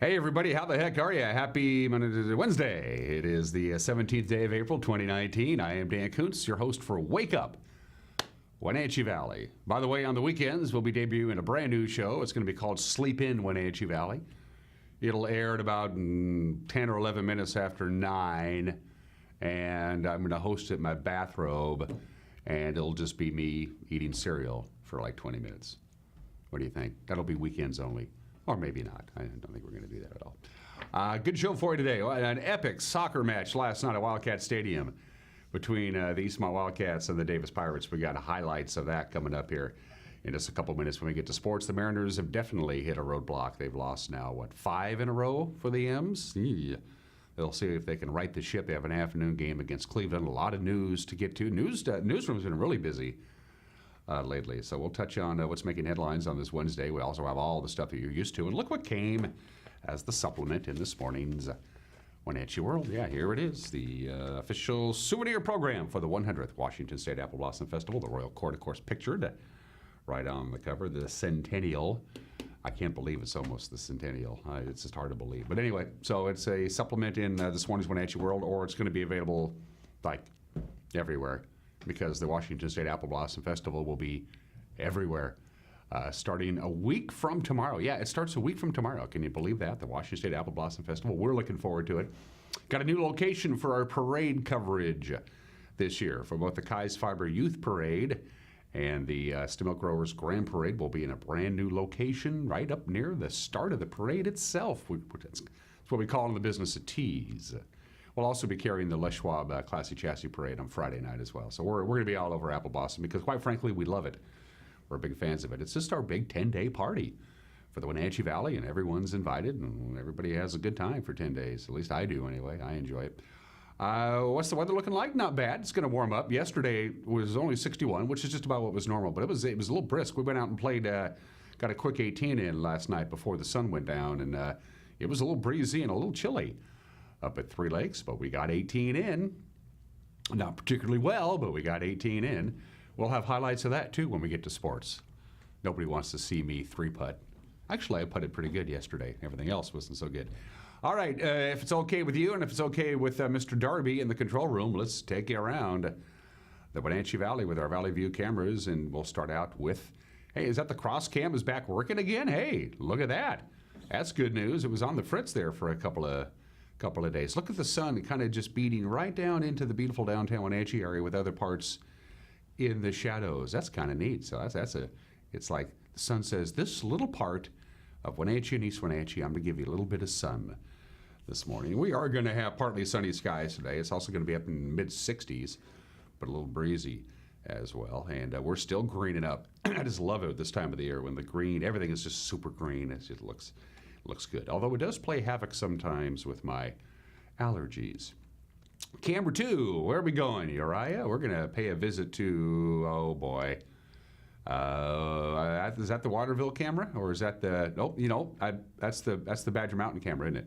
Hey everybody, how the heck are you? Happy Wednesday. It is the 17th day of April 2019. I am Dan Kuntz, your host for Wake Up Wenatchee Valley. By the way, on the weekends, we'll be debuting a brand new show. It's going to be called Sleep In Wenatchee Valley. It'll air at about 10 or 11 minutes after 9, and I'm going to host it in my bathrobe, and it'll just be me eating cereal for like 20 minutes. What do you think? That'll be weekends only. Or maybe not. I don't think we're going to do that at all. Good show for you today. An epic soccer match last night at Wildcat Stadium between the Eastmont Wildcats and the Davis Pirates. We got highlights of that coming up here in just a couple minutes when we get to sports. The Mariners have definitely hit a roadblock. They've lost now, 5 in a row for the M's? Yeah. They'll see if they can right the ship. They have an afternoon game against Cleveland. A lot of news to get to. Newsroom's been really busy lately. So we'll touch on what's making headlines on this Wednesday. We also have all the stuff that you're used to. And look what came as the supplement in this morning's Wenatchee World. Yeah, here it is, the official souvenir program for the 100th Washington State Apple Blossom Festival. The Royal Court, of course, pictured right on the cover, the centennial. I can't believe it's almost the centennial. It's just hard to believe. But anyway, so it's a supplement in this morning's Wenatchee World, or it's going to be available like everywhere, because the Washington State Apple Blossom Festival will be everywhere starting a week from tomorrow. Yeah, it starts a week from tomorrow. Can you believe that? The Washington State Apple Blossom Festival. We're looking forward to it. Got a new location for our parade coverage this year for both the Kai's Fiber Youth Parade and the Stemilk Growers Grand Parade. Will be in a brand new location right up near the start of the parade itself. That's what we call in the business a tease. We'll also be carrying the Les Schwab Classy Chassis Parade on Friday night as well. So we're going to be all over Apple Blossom because, quite frankly, we love it. We're big fans of it. It's just our big 10-day party for the Wenatchee Valley, and everyone's invited, and everybody has a good time for 10 days. At least I do anyway. I enjoy it. What's the weather looking like? Not bad. It's going to warm up. Yesterday was only 61, which is just about what was normal, but it was a little brisk. We went out and played, got a quick 18 in last night before the sun went down, and it was a little breezy and a little chilly up at Three Lakes, but we got 18 in. Not particularly well, but we got 18 in. We'll have highlights of that, too, when we get to sports. Nobody wants to see me three-putt. Actually, I putted pretty good yesterday. Everything else wasn't so good. All right, if it's okay with you and if it's okay with Mr. Darby in the control room, let's take you around the Wenatchee Valley with our Valley View cameras, and we'll start out with, hey, is that the cross cam is back working again? Hey, look at that. That's good news. It was on the fritz there for a couple of days. Look at the sun kind of just beating right down into the beautiful downtown Wenatchee area with other parts in the shadows. That's kind of neat. So it's like the sun says, this little part of Wenatchee and East Wenatchee, I'm going to give you a little bit of sun this morning. We are going to have partly sunny skies today. It's also going to be up in mid-60s, but a little breezy as well. And we're still greening up. I just love it this time of the year when the green, everything is just super green. It just looks good. Although it does play havoc sometimes with my allergies. Camera 2, where are we going, Uriah? We're going to pay a visit to, oh boy. Is that the Waterville camera? Or is that the, that's the Badger Mountain camera, isn't it?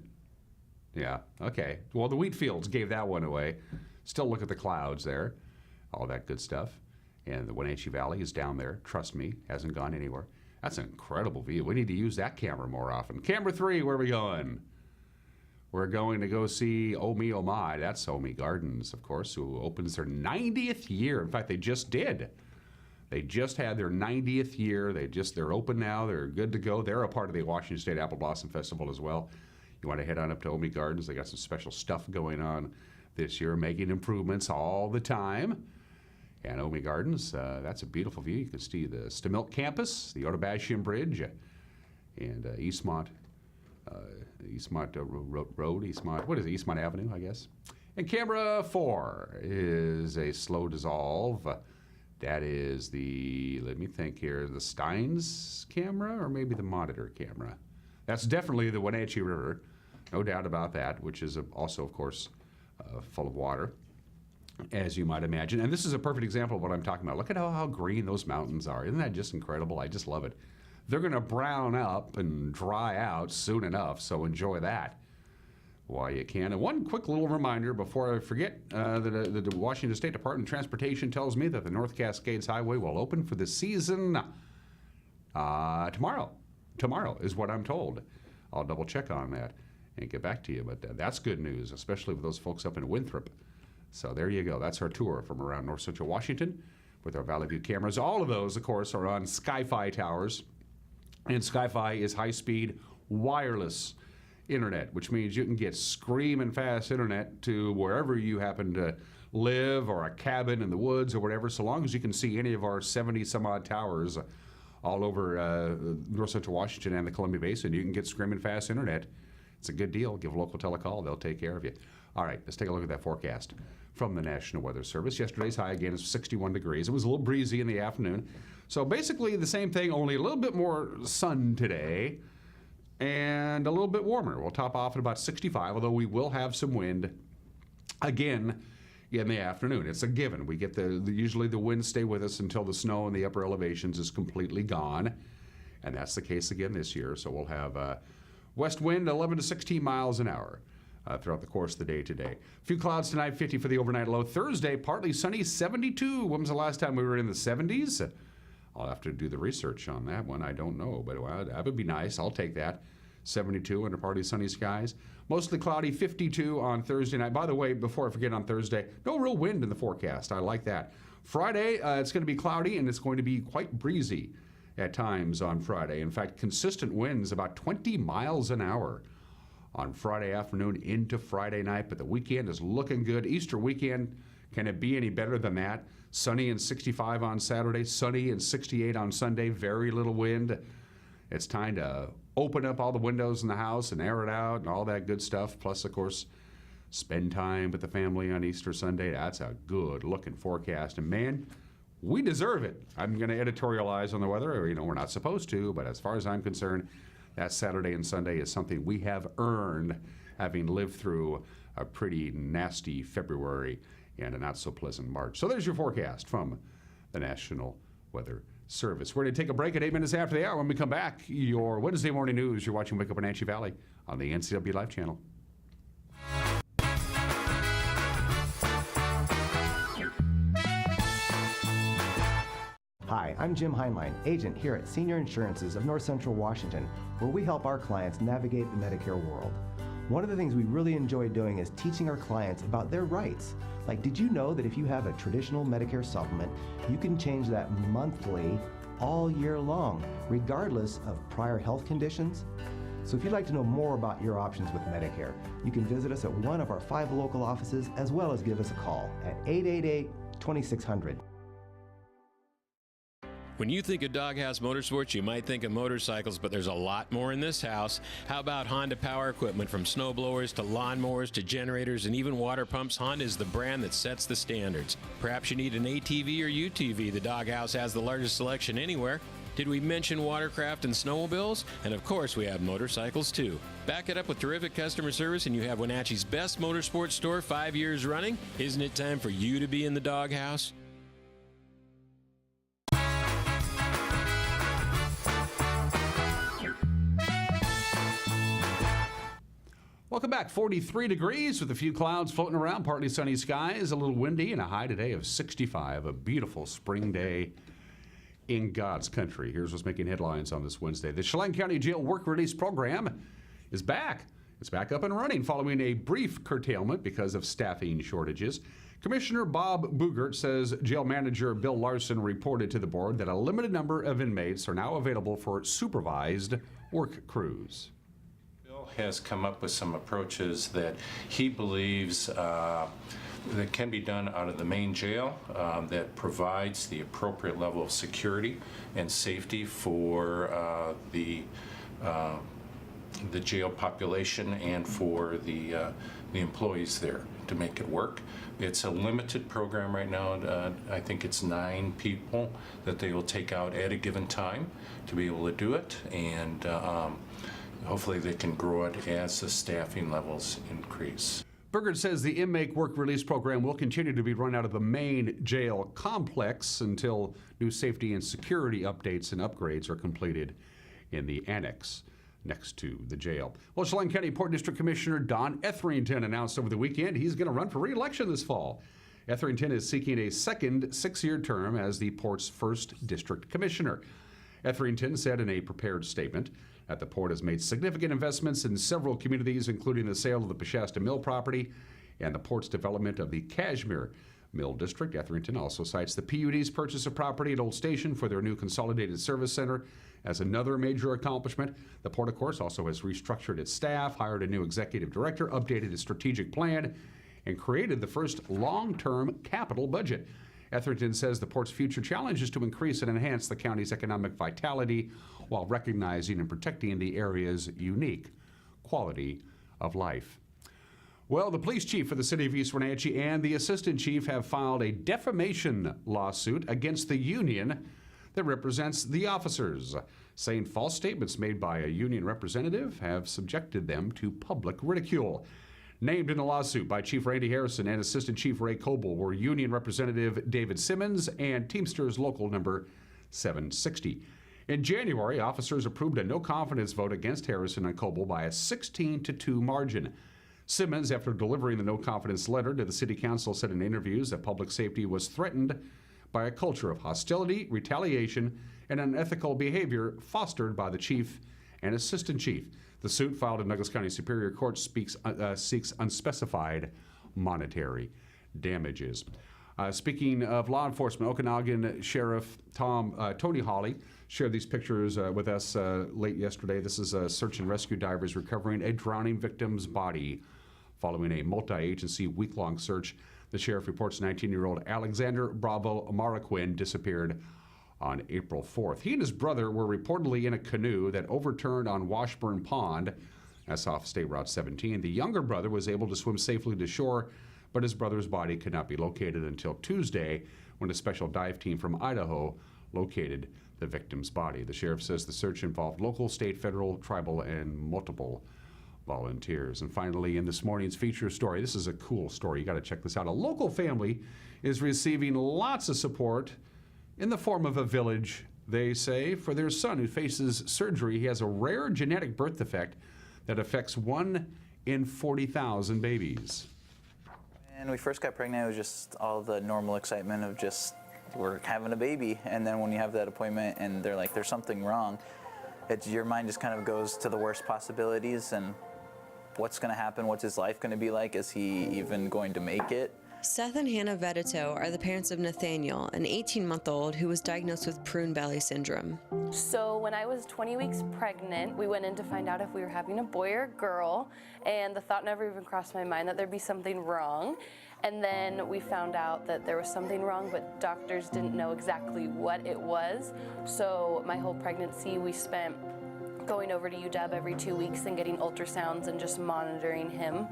Yeah, okay. Well, the wheat fields gave that one away. Still look at the clouds there. All that good stuff. And the Wenatchee Valley is down there. Trust me, hasn't gone anywhere. That's an incredible view. We need to use that camera more often. Camera 3, where are we going? We're going to go see Oh Me Oh My. That's Oh Me Gardens, of course, who opens their 90th year. In fact, they just did. They just had their 90th year. They're open now. They're good to go. They're a part of the Washington State Apple Blossom Festival as well. You want to head on up to Oh Me Gardens. They got some special stuff going on this year, making improvements all the time. And Oh Me Gardens, that's a beautiful view. You can see the Stemilk campus, the Otobashian Bridge, and Eastmont Road, Eastmont Avenue, I guess. And camera 4 is a slow dissolve. That is let me think here, the Steins camera or maybe the Monitor camera. That's definitely the Wenatchee River, no doubt about that, which is also, of course, full of water, as you might imagine. And this is a perfect example of what I'm talking about. Look at how green those mountains are. Isn't that just incredible? I just love it. They're going to brown up and dry out soon enough, so enjoy that while you can. And one quick little reminder before I forget, the Washington State Department of Transportation tells me that the North Cascades Highway will open for the season tomorrow. Tomorrow is what I'm told. I'll double check on that and get back to you. But that's good news, especially with those folks up in Winthrop. So there you go. That's our tour from around north central Washington with our Valley View cameras. All of those, of course, are on Sky-Fi towers. And Sky-Fi is high-speed wireless internet, which means you can get screaming fast internet to wherever you happen to live, or a cabin in the woods or whatever, so long as you can see any of our 70-some-odd towers all over north central Washington and the Columbia Basin. You can get screaming fast internet. It's a good deal. Give a local telecall. They'll take care of you. All right, let's take a look at that forecast from the National Weather Service. Yesterday's high, again, is 61 degrees. It was a little breezy in the afternoon. So basically the same thing, only a little bit more sun today and a little bit warmer. We'll top off at about 65, although we will have some wind again in the afternoon. It's a given. We get usually the winds stay with us until the snow in the upper elevations is completely gone. And that's the case again this year. So we'll have west wind 11 to 16 miles an hour throughout the course of the day today. A few clouds tonight, 50 for the overnight low. Thursday, partly sunny, 72. When was the last time we were in the 70s? I'll have to do the research on that one. I don't know, but that would be nice. I'll take that. 72 under partly sunny skies. Mostly cloudy, 52 on Thursday night. By the way, before I forget, on Thursday, no real wind in the forecast. I like that. Friday, it's going to be cloudy, and it's going to be quite breezy at times on Friday. In fact, consistent winds about 20 miles an hour on Friday afternoon into Friday night, but the weekend is looking good. Easter weekend, can it be any better than that? Sunny and 65 on Saturday, sunny and 68 on Sunday, very little wind. It's time to open up all the windows in the house and air it out and all that good stuff. Plus, of course, spend time with the family on Easter Sunday. That's a good-looking forecast. And, man, we deserve it. I'm going to editorialize on the weather. We're not supposed to, but as far as I'm concerned, that Saturday and Sunday is something we have earned, having lived through a pretty nasty February and a not-so-pleasant March. So there's your forecast from the National Weather Service. We're going to take a break at 8 minutes after the hour. When we come back, your Wednesday morning news. You're watching Wake Up Wenatchee Valley on the NCW Live channel. Hi, I'm Jim Heinlein, agent here at Senior Insurances of North Central Washington, where we help our clients navigate the Medicare world. One of the things we really enjoy doing is teaching our clients about their rights. Like, did you know that if you have a traditional Medicare supplement, you can change that monthly all year long, regardless of prior health conditions? So if you'd like to know more about your options with Medicare, you can visit us at one of our 5 local offices, as well as give us a call at 888-2600. When you think of Doghouse Motorsports, you might think of motorcycles, but there's a lot more in this house. How about Honda power equipment? From snow blowers to lawnmowers to generators and even water pumps, Honda is the brand that sets the standards. Perhaps you need an ATV or UTV. The Doghouse has the largest selection anywhere. Did we mention watercraft and snowmobiles? And of course, we have motorcycles too. Back it up with terrific customer service, and you have Wenatchee's best motorsports store 5 years running. Isn't it time for you to be in the Doghouse? Welcome back. 43 degrees with a few clouds floating around, partly sunny skies, a little windy, and a high today of 65. A beautiful spring day in God's country. Here's what's making headlines on this Wednesday. The Chelan County Jail Work Release Program is back. It's back up and running following a brief curtailment because of staffing shortages. Commissioner Bob Boogert says jail manager Bill Larson reported to the board that a limited number of inmates are now available for supervised work crews. Has come up with some approaches that he believes that can be done out of the main jail that provides the appropriate level of security and safety for the jail population and for the employees there to make it work. It's a limited program right now. I think it's 9 people that they will take out at a given time to be able to do it, and hopefully they can grow it as the staffing levels increase. Boogert says the inmate work release program will continue to be run out of the main jail complex until new safety and security updates and upgrades are completed in the annex next to the jail. Well, Chelan County Port District Commissioner Don Etherington announced over the weekend he's going to run for re-election this fall. Etherington is seeking a second 6-year term as the port's first district commissioner. Etherington said in a prepared statement At the port has made significant investments in several communities, including the sale of the Peshasta Mill property and the port's development of the Cashmere Mill District. Etherington also cites the PUD's purchase of property at Old Station for their new consolidated service center as another major accomplishment. The port, of course, also has restructured its staff, hired a new executive director, updated its strategic plan, and created the first long-term capital budget. Etherington says the port's future challenge is to increase and enhance the county's economic vitality while recognizing and protecting the area's unique quality of life. Well, the police chief for the city of East Wenatchee and the assistant chief have filed a defamation lawsuit against the union that represents the officers, saying false statements made by a union representative have subjected them to public ridicule. Named in the lawsuit by Chief Randy Harrison and Assistant Chief Ray Coble were Union Representative David Simmons and Teamsters Local Number 760. In January, officers approved a no-confidence vote against Harrison and Coble by a 16-2 margin. Simmons, after delivering the no-confidence letter to the City Council, said in interviews that public safety was threatened by a culture of hostility, retaliation, and unethical behavior fostered by the chief and assistant chief. The suit filed in Douglas County Superior Court seeks unspecified monetary damages. Speaking of law enforcement, Okanagan Sheriff Tony Hawley shared these pictures with us late yesterday. This is search and rescue divers recovering a drowning victim's body following a multi-agency week-long search. The sheriff reports 19-year-old Alexander Bravo Amaraquin disappeared on April 4th. He and his brother were reportedly in a canoe that overturned on Washburn Pond. That's off State Route 17. The younger brother was able to swim safely to shore, but his brother's body could not be located until Tuesday when a special dive team from Idaho located the victim's body. The sheriff says the search involved local, state, federal, tribal, and multiple volunteers. And finally, in this morning's feature story, this is a cool story. You got to check this out. A local family is receiving lots of support in the form of a village, they say, for their son who faces surgery. He has a rare genetic birth defect that affects 1 in 40,000 babies. When we first got pregnant, it was just all the normal excitement of just, we're having a baby. And then when you have that appointment and they're like, there's something wrong, your mind just kind of goes to the worst possibilities and what's going to happen, what's his life going to be like, is he even going to make it? Seth and Hannah Vedito are the parents of Nathaniel, an 18-month-old who was diagnosed with prune belly syndrome. So when I was 20 weeks pregnant, we went in to find out if we were having a boy or girl, and the thought never even crossed my mind that there'd be something wrong. And then we found out that there was something wrong, but doctors didn't know exactly what it was. So my whole pregnancy, we spent going over to UW every 2 weeks and getting ultrasounds and just monitoring him.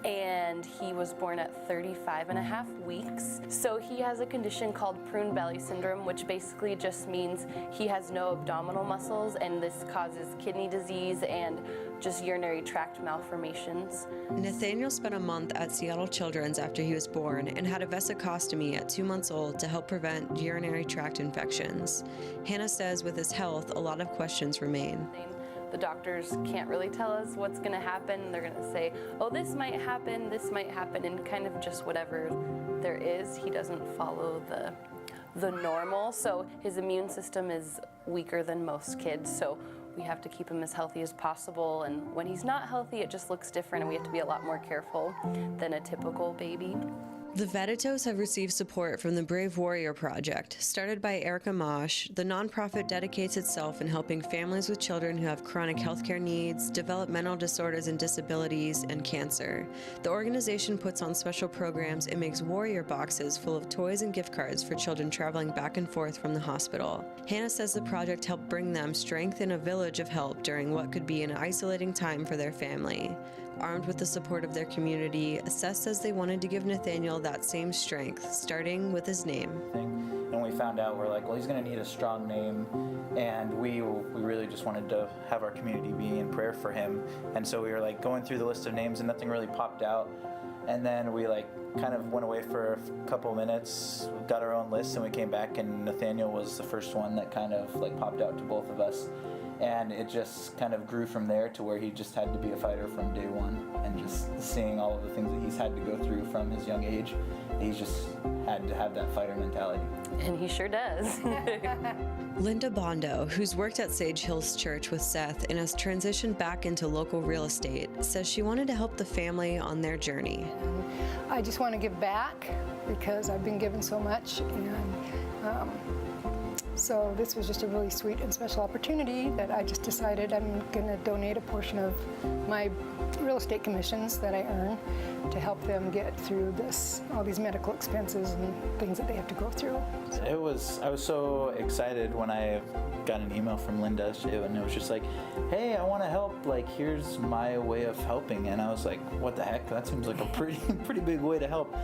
And he was born at 35.5 weeks. So he has a condition called prune belly syndrome, which basically just means he has no abdominal muscles, and this causes kidney disease and just urinary tract malformations. Nathaniel spent a month at Seattle Children's after he was born and had a vesicostomy at 2 months old to help prevent urinary tract infections. Hannah says with his health, a lot of questions remain. The doctors can't really tell us what's going to happen. They're going to say, oh, this might happen, and kind of just whatever there is. He doesn't follow the normal, so his immune system is weaker than most kids, so we have to keep him as healthy as possible, and when he's not healthy, it just looks different, and we have to be a lot more careful than a typical baby. The Veditos have received support from the Brave Warrior Project. Started by Erica Mosh, the nonprofit dedicates itself in helping families with children who have chronic healthcare needs, developmental disorders and disabilities, and cancer. The organization puts on special programs and makes warrior boxes full of toys and gift cards for children traveling back and forth from the hospital. Hannah says the project helped bring them strength and a village of help during what could be an isolating time for their family. Armed with the support of their community, Seth says they wanted to give Nathaniel that same strength, starting with his name. And when we found out, we're like, well, he's going to need a strong name, and we really just wanted to have our community be in prayer for him. And so we were like going through the list of names, and nothing really popped out. And then we kind of went away for a couple minutes, got our own list, and we came back, and Nathaniel was the first one that kind of popped out to both of us. And it just kind of grew from there to where he just had to be a fighter from day one and just seeing all of the things that he's had to go through from his young age. He's just had to have that fighter mentality. And he sure does. Linda Bondo, who's worked at Sage Hills Church with Seth and has transitioned back into local real estate, says she wanted to help the family on their journey. I just want to give back because I've been given so much, and so this was just a really sweet and special opportunity that I just decided I'm going to donate a portion of my real estate commissions that I earn to help them get through all these medical expenses and things that they have to go through. I was so excited when I got an email from Linda, and it was just like, hey, I want to help, like, here's my way of helping. And I was like, what the heck, that seems like a pretty big way to help.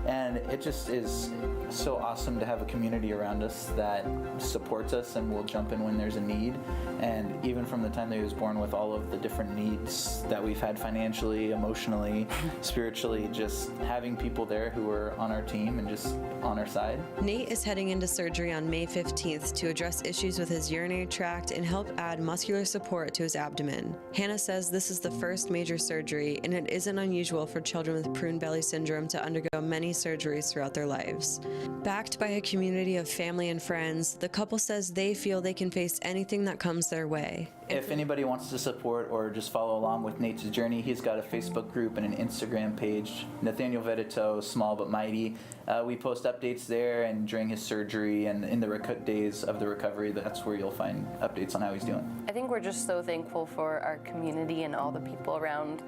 And it just is so awesome to have a community around us that supports us and will jump in when there's a need. And even from the time that he was born, with all of the different needs that we've had financially, emotionally, spiritually, just having people there who are on our team and just on our side. Nate is heading into surgery on May 15th to address issues with his urinary tract and help add muscular support to his abdomen. Hannah says this is the first major surgery, and it isn't unusual for children with prune belly syndrome to undergo many surgeries throughout their lives. Backed by a community of family and friends, the couple says they feel they can face anything that comes their way. If anybody wants to support or just follow along with Nate's journey, he's got a Facebook group and an Instagram page, Nathaniel Vedito, Small But Mighty. We post updates there, and during his surgery and in the days of the recovery, that's where you'll find updates on how he's doing. I think we're just so thankful for our community and all the people around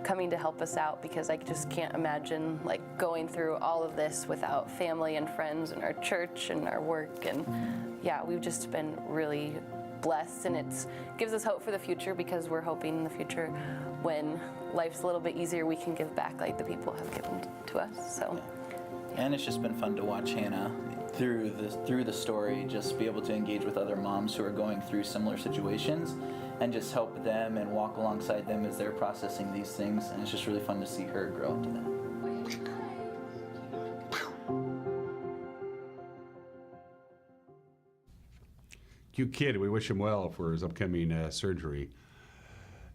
coming to help us out, because I just can't imagine like going through all of this without family and friends and our church and our work. And yeah, we've just been really blessed, and it gives us hope for the future, because we're hoping in the future when life's a little bit easier, we can give back like the people have given to us. So. And it's just been fun to watch Hannah through the story, just be able to engage with other moms who are going through similar situations and just help them and walk alongside them as they're processing these things. And it's just really fun to see her grow into that. Cute kid. We wish him well for his upcoming surgery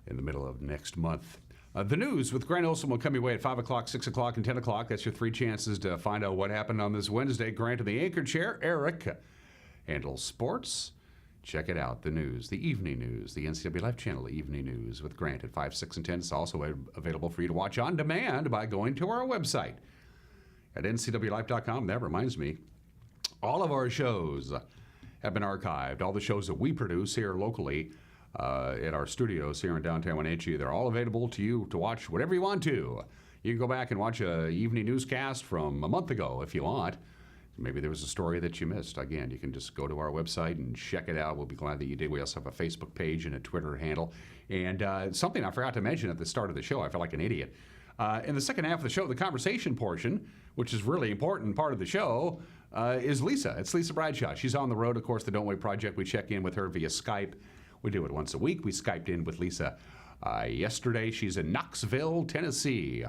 in the middle of next month. The news with Grant Olson will come your way at 5 o'clock, 6 o'clock, and 10 o'clock. That's your three chances to find out what happened on this Wednesday. Grant in the anchor chair. Eric handles sports. Check it out, the news, the evening news, the NCW Life Channel evening news with Grant at 5, 6, and 10. It's also available for you to watch on demand by going to our website at ncwlife.com. That reminds me, all of our shows have been archived. All the shows that we produce here locally at our studios here in downtown Wenatchee, they're all available to you to watch whatever you want to. You can go back and watch an evening newscast from a month ago if you want. Maybe there was a story that you missed. Again, you can just go to our website and check it out. We'll be glad that you did. We also have a Facebook page and a Twitter handle. And something I forgot to mention at the start of the show, I felt like an idiot. In the second half of the show, the conversation portion, which is really important part of the show, is Lisa. It's Lisa Bradshaw. She's on the road, of course, the Don't Wait Project. We check in with her via Skype. We do it once a week. We Skyped in with Lisa yesterday. She's in Knoxville, Tennessee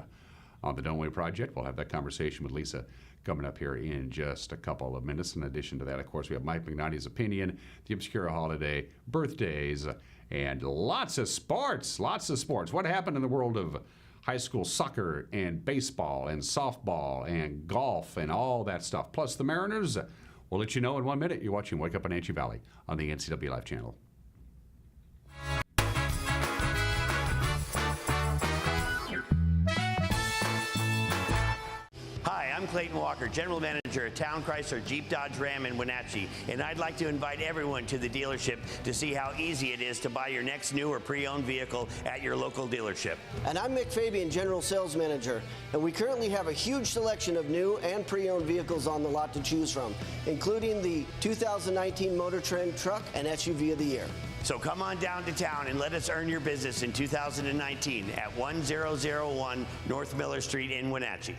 on the Don't Wait Project. We'll have that conversation with Lisa coming up here in just a couple of minutes. In addition to that, of course, we have Mike McNighty's opinion, the Obscura Holiday, birthdays, and lots of sports. Lots of sports. What happened in the world of high school soccer and baseball and softball and golf and all that stuff. Plus the Mariners. We'll let you know in 1 minute. You're watching Wake Up Wenatchee Valley on the NCW Life Channel. I'm Clayton Walker, General Manager at Town Chrysler Jeep Dodge Ram in Wenatchee, and I'd like to invite everyone to the dealership to see how easy it is to buy your next new or pre-owned vehicle at your local dealership. And I'm Mick Fabian, General Sales Manager, and we currently have a huge selection of new and pre-owned vehicles on the lot to choose from, including the 2019 Motor Trend Truck and SUV of the Year. So come on down to town and let us earn your business in 2019 at 1001 North Miller Street in Wenatchee.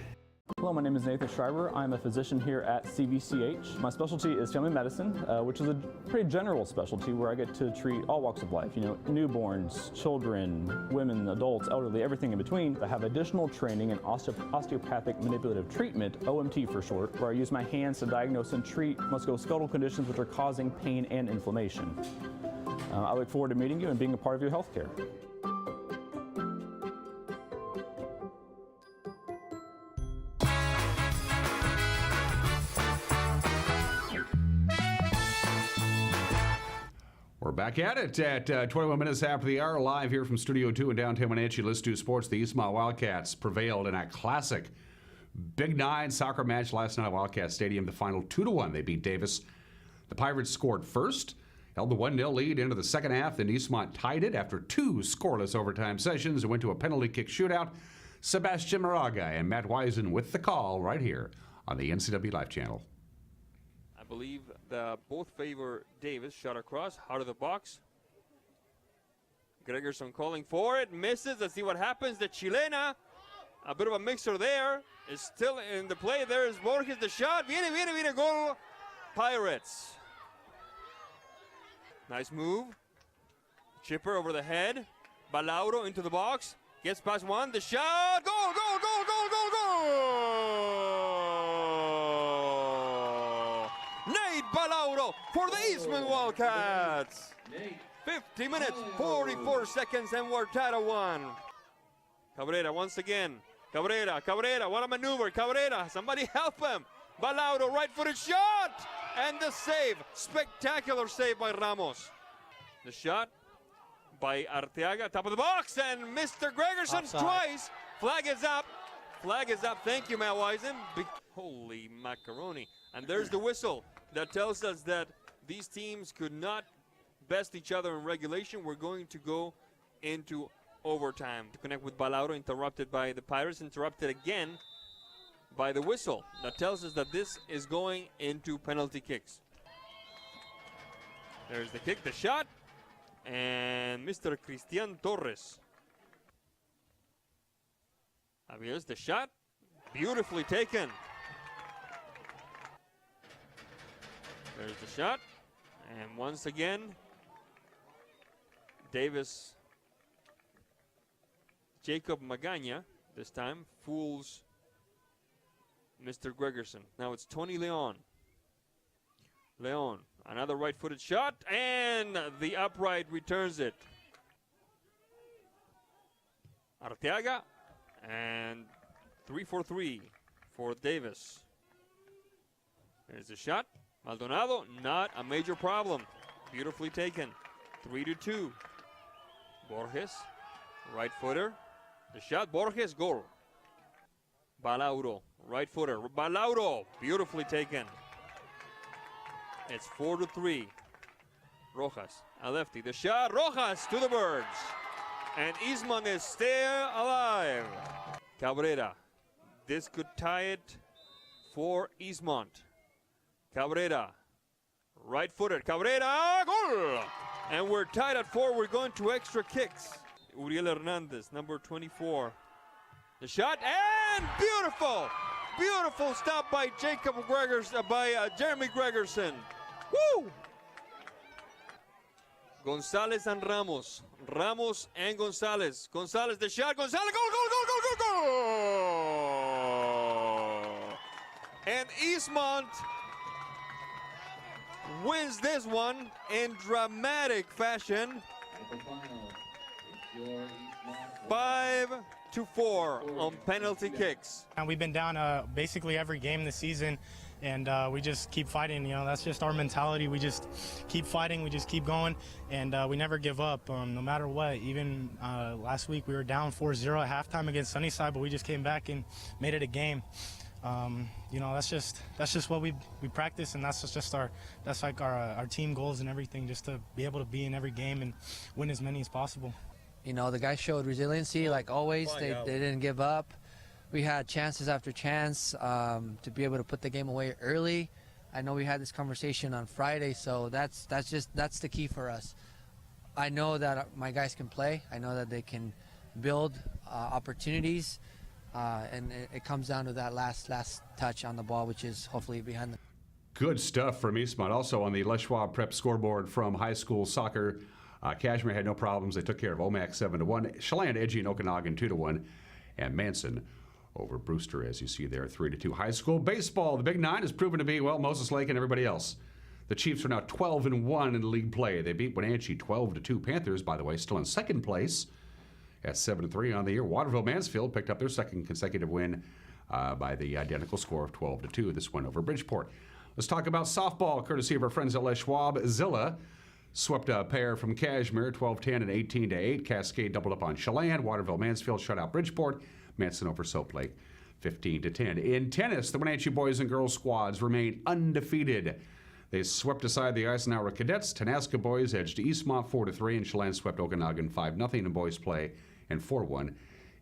Hello, my name is Nathan Schreiber. I'm a physician here at CVCH. My specialty is family medicine, which is a pretty general specialty where I get to treat all walks of life. You know, newborns, children, women, adults, elderly, everything in between. I have additional training in osteopathic manipulative treatment, OMT for short, where I use my hands to diagnose and treat musculoskeletal conditions which are causing pain and inflammation. I look forward to meeting you and being a part of your healthcare. back at it at 21 minutes after the hour, live here from Studio 2 in downtown Wenatchee. Let's do sports. The Eastmont Wildcats prevailed in a classic Big Nine soccer match last night at Wildcat Stadium. The final 2-1. They beat Davis. The Pirates scored first, held the 1-0 lead into the second half. Then Eastmont tied it after 2 scoreless overtime sessions and went to a penalty kick shootout. Sebastian Moraga and Matt Wisen with the call right here on the NCW Live channel. I believe both favor Davis. Shot across, out of the box. Gregerson calling for it, misses. Let's see what happens. The Chilena, a bit of a mixer there, is still in the play. There is Borges, the shot. Viene, goal. Pirates. Nice move. Chipper over the head. Balauro into the box. Gets past one. The shot. Goal. Nate Balauro for the Eastman Wildcats. 50 minutes, 44 seconds, and we're tied at 1. Cabrera once again. Cabrera, what a maneuver. Cabrera, somebody help him. Balauro, right-footed shot. And the save. Spectacular save by Ramos. The shot by Arteaga, top of the box, and Mr. Gregerson twice. Flag is up. Thank you, Matt Wisen. Holy macaroni. And there's the whistle that tells us that these teams could not best each other in regulation. We're going to go into overtime. To connect with Balauro, interrupted by the Pirates, interrupted again by the whistle. That tells us that this is going into penalty kicks. There's the kick, the shot, and Mr. Cristian Torres. Here's the shot, beautifully taken. There's the shot, and once again, Davis, Jacob Magana, this time, fools Mr. Gregerson. Now it's Tony Leon. Another right-footed shot, and the upright returns it. Arteaga, and 3-4-3 for Davis. There's the shot. Maldonado, not a major problem. Beautifully taken. 3-2. Borges, right footer. The shot, Borges, goal. Balauro, right footer. Balauro, beautifully taken. It's 4-3. Rojas, a lefty. The shot, Rojas to the birds. And Eastmont is still alive. Cabrera, this could tie it for Eastmont. Cabrera, right footed. Cabrera, goal! And we're tied at 4. We're going to extra kicks. Uriel Hernandez, number 24. The shot, and beautiful! Beautiful stop by Jeremy Gregerson. Woo! Gonzalez and Ramos. Ramos and Gonzalez. Gonzalez, the shot. Gonzalez, goal! And Eastmont wins this one in dramatic fashion. 5-4 on penalty kicks. And we've been down basically every game this season, and we just keep fighting. You know, that's just our mentality. We just keep fighting. We just keep going, and we never give up, no matter what. Even last week we were down 4-0 at halftime against Sunnyside, but we just came back and made it a game. You know, that's just what we practice, and that's like our team goals and everything, just to be able to be in every game and win as many as possible. You know, the guys showed resiliency like always. They didn't give up. We had chances after chance to be able to put the game away early. I know we had this conversation on Friday, so that's the key for us. I know that my guys can play. I know that they can build opportunities. And it comes down to that last touch on the ball, which is hopefully behind them. Good stuff from Eastmont. Also on the Les Schwab Prep scoreboard from high school soccer, Kashmir had no problems. They took care of Omak 7-1. Chelan edgy in Okanagan 2-1. And Manson over Brewster, as you see there, 3-2. High school baseball, the Big Nine has proven to be, well, Moses Lake and everybody else. The Chiefs are now 12-1 in league play. They beat Wenatchee 12-2. Panthers, by the way, still in second place at 7-3 on the year. Waterville-Mansfield picked up their second consecutive win by the identical score of 12-2. This win over Bridgeport. Let's talk about softball, courtesy of our friends at Les Schwab. Zilla swept a pair from Cashmere, 12-10 and 18-8. Cascade doubled up on Chelan. Waterville Mansfield shut out Bridgeport. Manson over Soap Lake, 15-10. In tennis, the Wenatchee boys and girls squads remain undefeated. They swept aside the Eisenhower Cadets. Tenaska boys edged Eastmont 4-3, and Chelan swept Okanagan 5-0 in boys play and 4-1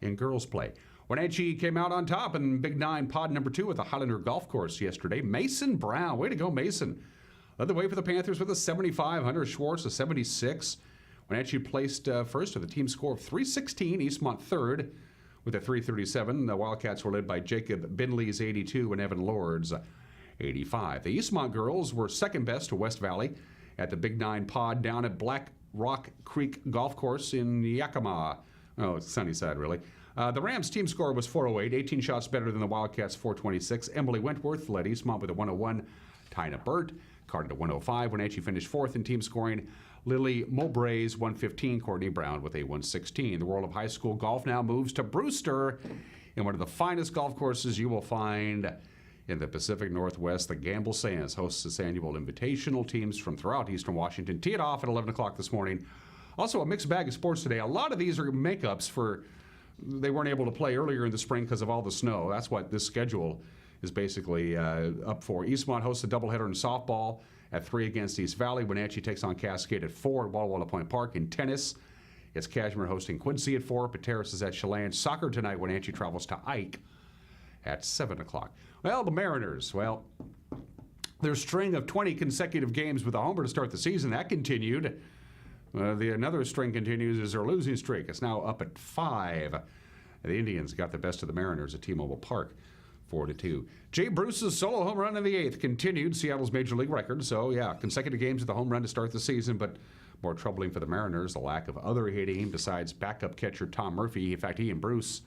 in girls play. Wenatchee came out on top in Big 9 pod number 2 at the Highlander Golf Course yesterday. Mason Brown, way to go, Mason. Led the way for the Panthers with a 75. Hunter Schwartz, a 76. Wenatchee placed first with a team score of 316. Eastmont third with a 337. The Wildcats were led by Jacob Binley's 82 and Evan Lord's 85. The Eastmont girls were second best to West Valley at the Big 9 pod down at Black Rock Creek Golf Course in Yakima. Oh, it's Sunnyside, really. The Rams' team score was 408, 18 shots better than the Wildcats' 426. Emily Wentworth led Eastmont with a 101. Tina Burt carded a 105. Wenatchee finished fourth in team scoring. Lily Mowbray's 115. Courtney Brown with a 116. The world of high school golf now moves to Brewster in one of the finest golf courses you will find in the Pacific Northwest. The Gamble Sands hosts its annual invitational. Teams from throughout Eastern Washington tee it off at 11 o'clock this morning. Also, a mixed bag of sports today. A lot of these are makeups for they weren't able to play earlier in the spring because of all the snow. That's what this schedule is basically up for. Eastmont hosts a doubleheader in softball at 3 against East Valley. Wenatchee takes on Cascade at 4 at Walla Walla Point Park. In tennis, it's Cashmere hosting Quincy at 4. Pateros is at Chelan. Soccer tonight, Wenatchee travels to Ike at 7 o'clock. Well, the Mariners, their string of 20 consecutive games with a homer to start the season, that continued. Another string continues is their losing streak. It's now up at 5. The Indians got the best of the Mariners at T-Mobile Park, 4-2. Jay Bruce's solo home run in the 8th continued Seattle's major league record. So, consecutive games with a home run to start the season, but more troubling for the Mariners, the lack of other hitting besides backup catcher Tom Murphy. In fact, he and Bruce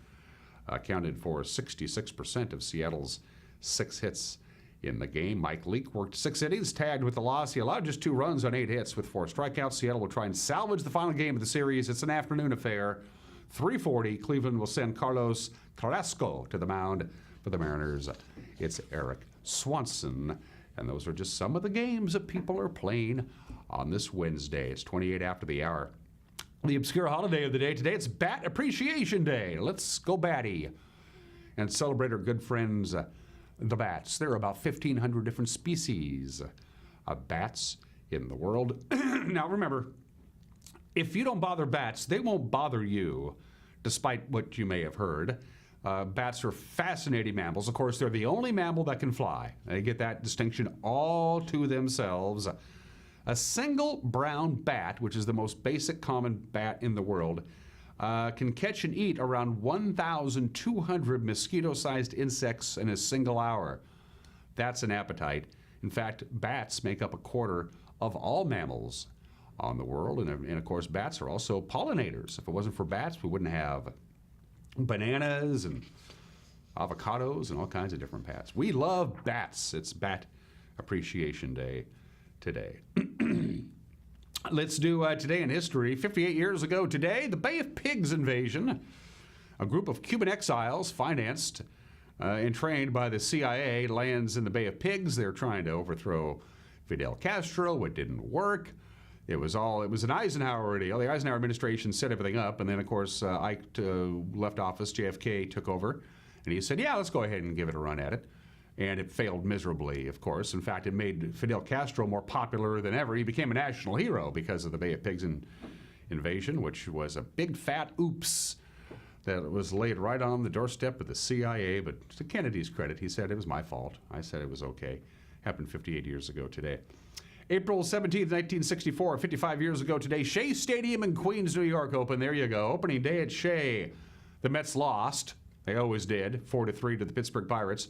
accounted for 66% of Seattle's 6 hits in the game. Mike Leake worked 6 innings, tagged with the loss. He allowed just 2 runs on 8 hits with 4 strikeouts. Seattle will try and salvage the final game of the series. It's an afternoon affair. 3:40, Cleveland will send Carlos Carrasco to the mound for the Mariners. It's Eric Swanson. And those are just some of the games that people are playing on this Wednesday. It's 28 after the hour. The obscure holiday of the day today, it's Bat Appreciation Day. Let's go batty and celebrate our good friends, the bats. There are about 1,500 different species of bats in the world. Now remember, if you don't bother bats, they won't bother you, despite what you may have heard. Bats are fascinating mammals. Of course, they're the only mammal that can fly. They get that distinction all to themselves. A single brown bat, which is the most basic common bat in the world, can catch and eat around 1,200 mosquito-sized insects in a single hour. That's an appetite. In fact, bats make up a quarter of all mammals on the world. And of course, bats are also pollinators. If it wasn't for bats, we wouldn't have bananas and avocados and all kinds of different bats. We love bats. It's Bat Appreciation Day today. Let's do Today in History. 58 years ago today, the Bay of Pigs invasion. A group of Cuban exiles financed and trained by the CIA lands in the Bay of Pigs. They're trying to overthrow Fidel Castro. It didn't work. It was an Eisenhower deal. The Eisenhower administration set everything up, and then, of course, Ike left office, JFK took over, and he said, let's go ahead and give it a run at it. And it failed miserably, of course. In fact, it made Fidel Castro more popular than ever. He became a national hero because of the Bay of Pigs invasion, which was a big fat oops that was laid right on the doorstep of the CIA. But to Kennedy's credit, he said, it was my fault. I said it was okay. Happened 58 years ago today. April 17th, 1964, 55 years ago today, Shea Stadium in Queens, New York opened. There you go. Opening day at Shea. The Mets lost. They always did. 4-3 to the Pittsburgh Pirates.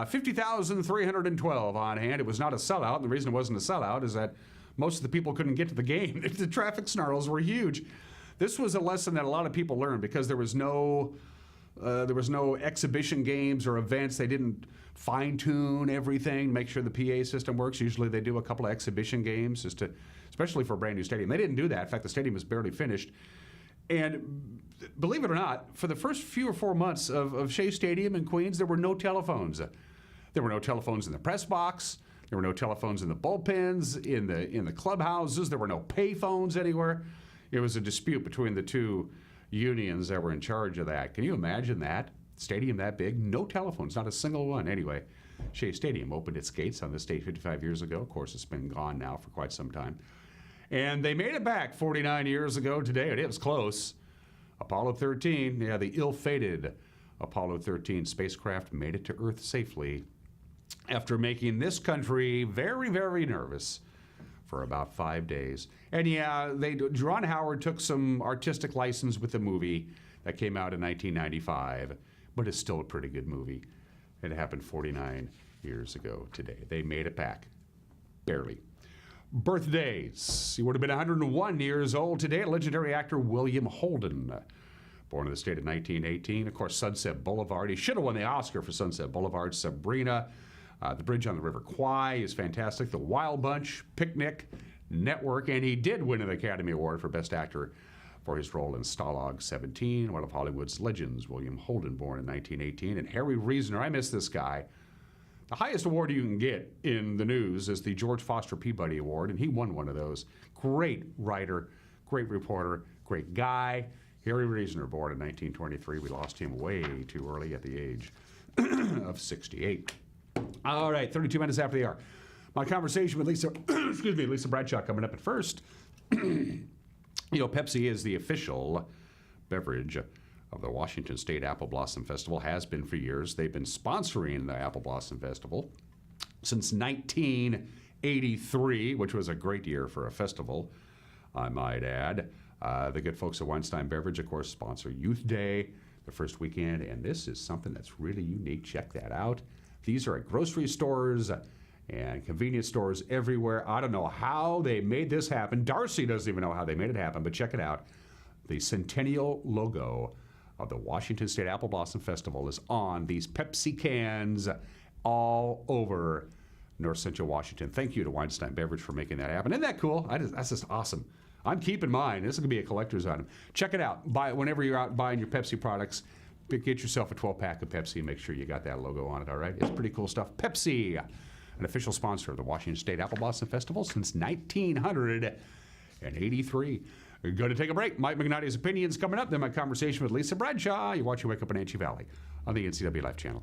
50,312 on hand. It was not a sellout. And the reason it wasn't a sellout is that most of the people couldn't get to the game. The traffic snarls were huge. This was a lesson that a lot of people learned because there was no exhibition games or events. They didn't fine-tune everything, make sure the PA system works. Usually they do a couple of exhibition games, especially for a brand new stadium. They didn't do that. In fact, the stadium was barely finished. And believe it or not, for the first few or 4 months of Shea Stadium in Queens, there were no telephones. There were no telephones in the press box. There were no telephones in the bullpens, in the clubhouses. There were no pay phones anywhere. It was a dispute between the two unions that were in charge of that. Can you imagine that? Stadium that big, no telephones, not a single one. Anyway, Shea Stadium opened its gates on this date 55 years ago. Of course, it's been gone now for quite some time. And they made it back 49 years ago today, and it was close. Apollo 13, yeah, the ill-fated Apollo 13 spacecraft made it to Earth safely after making this country very, very nervous for about 5 days. And yeah, Ron Howard took some artistic license with the movie that came out in 1995, but it's still a pretty good movie. It happened 49 years ago today. They made it back. Barely. Birthdays. He would have been 101 years old today. Legendary actor William Holden. Born in the state of 1918. Of course, Sunset Boulevard. He should have won the Oscar for Sunset Boulevard. Sabrina. The Bridge on the River Kwai is fantastic. The Wild Bunch, Picnic, Network. And he did win an Academy Award for Best Actor for his role in Stalag 17, one of Hollywood's legends. William Holden, born in 1918. And Harry Reasoner, I miss this guy. The highest award you can get in the news is the George Foster Peabody Award, and he won one of those. Great writer, great reporter, great guy. Harry Reasoner, born in 1923. We lost him way too early at the age of 68. All right, 32 minutes after the hour. My conversation with Lisa Bradshaw coming up at first. You know, Pepsi is the official beverage of the Washington State Apple Blossom Festival, has been for years. They've been sponsoring the Apple Blossom Festival since 1983, which was a great year for a festival, I might add. The good folks at Weinstein Beverage, of course, sponsor Youth Day the first weekend, and this is something that's really unique. Check that out. These are at grocery stores and convenience stores everywhere. I don't know how they made this happen. Darcy doesn't even know how they made it happen, but check it out. The centennial logo of the Washington State Apple Blossom Festival is on these Pepsi cans all over North Central Washington. Thank you to Weinstein Beverage for making that happen. Isn't that cool? That's just awesome. I'm keeping mine. This is going to be a collector's item. Check it out. Buy it whenever you're out buying your Pepsi products. Get yourself a 12-pack of Pepsi and make sure you got that logo on it, all right? It's pretty cool stuff. Pepsi, an official sponsor of the Washington State Apple Blossom Festival since 1983. We're going to take a break. Mike McNally's opinions coming up. Then my conversation with Lisa Bradshaw. You watch Wake Up in Wenatchee Valley on the NCW Life channel.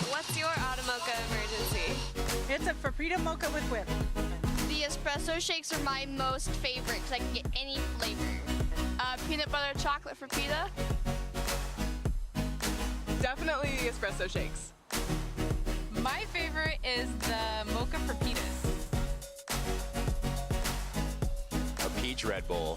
What's your auto mocha emergency? It's a Frappuccino mocha with whip. The espresso shakes are my most favorite because I can get any flavor. Peanut butter chocolate for pita. Definitely the espresso shakes. My favorite is the mocha for pitas. A peach Red Bull.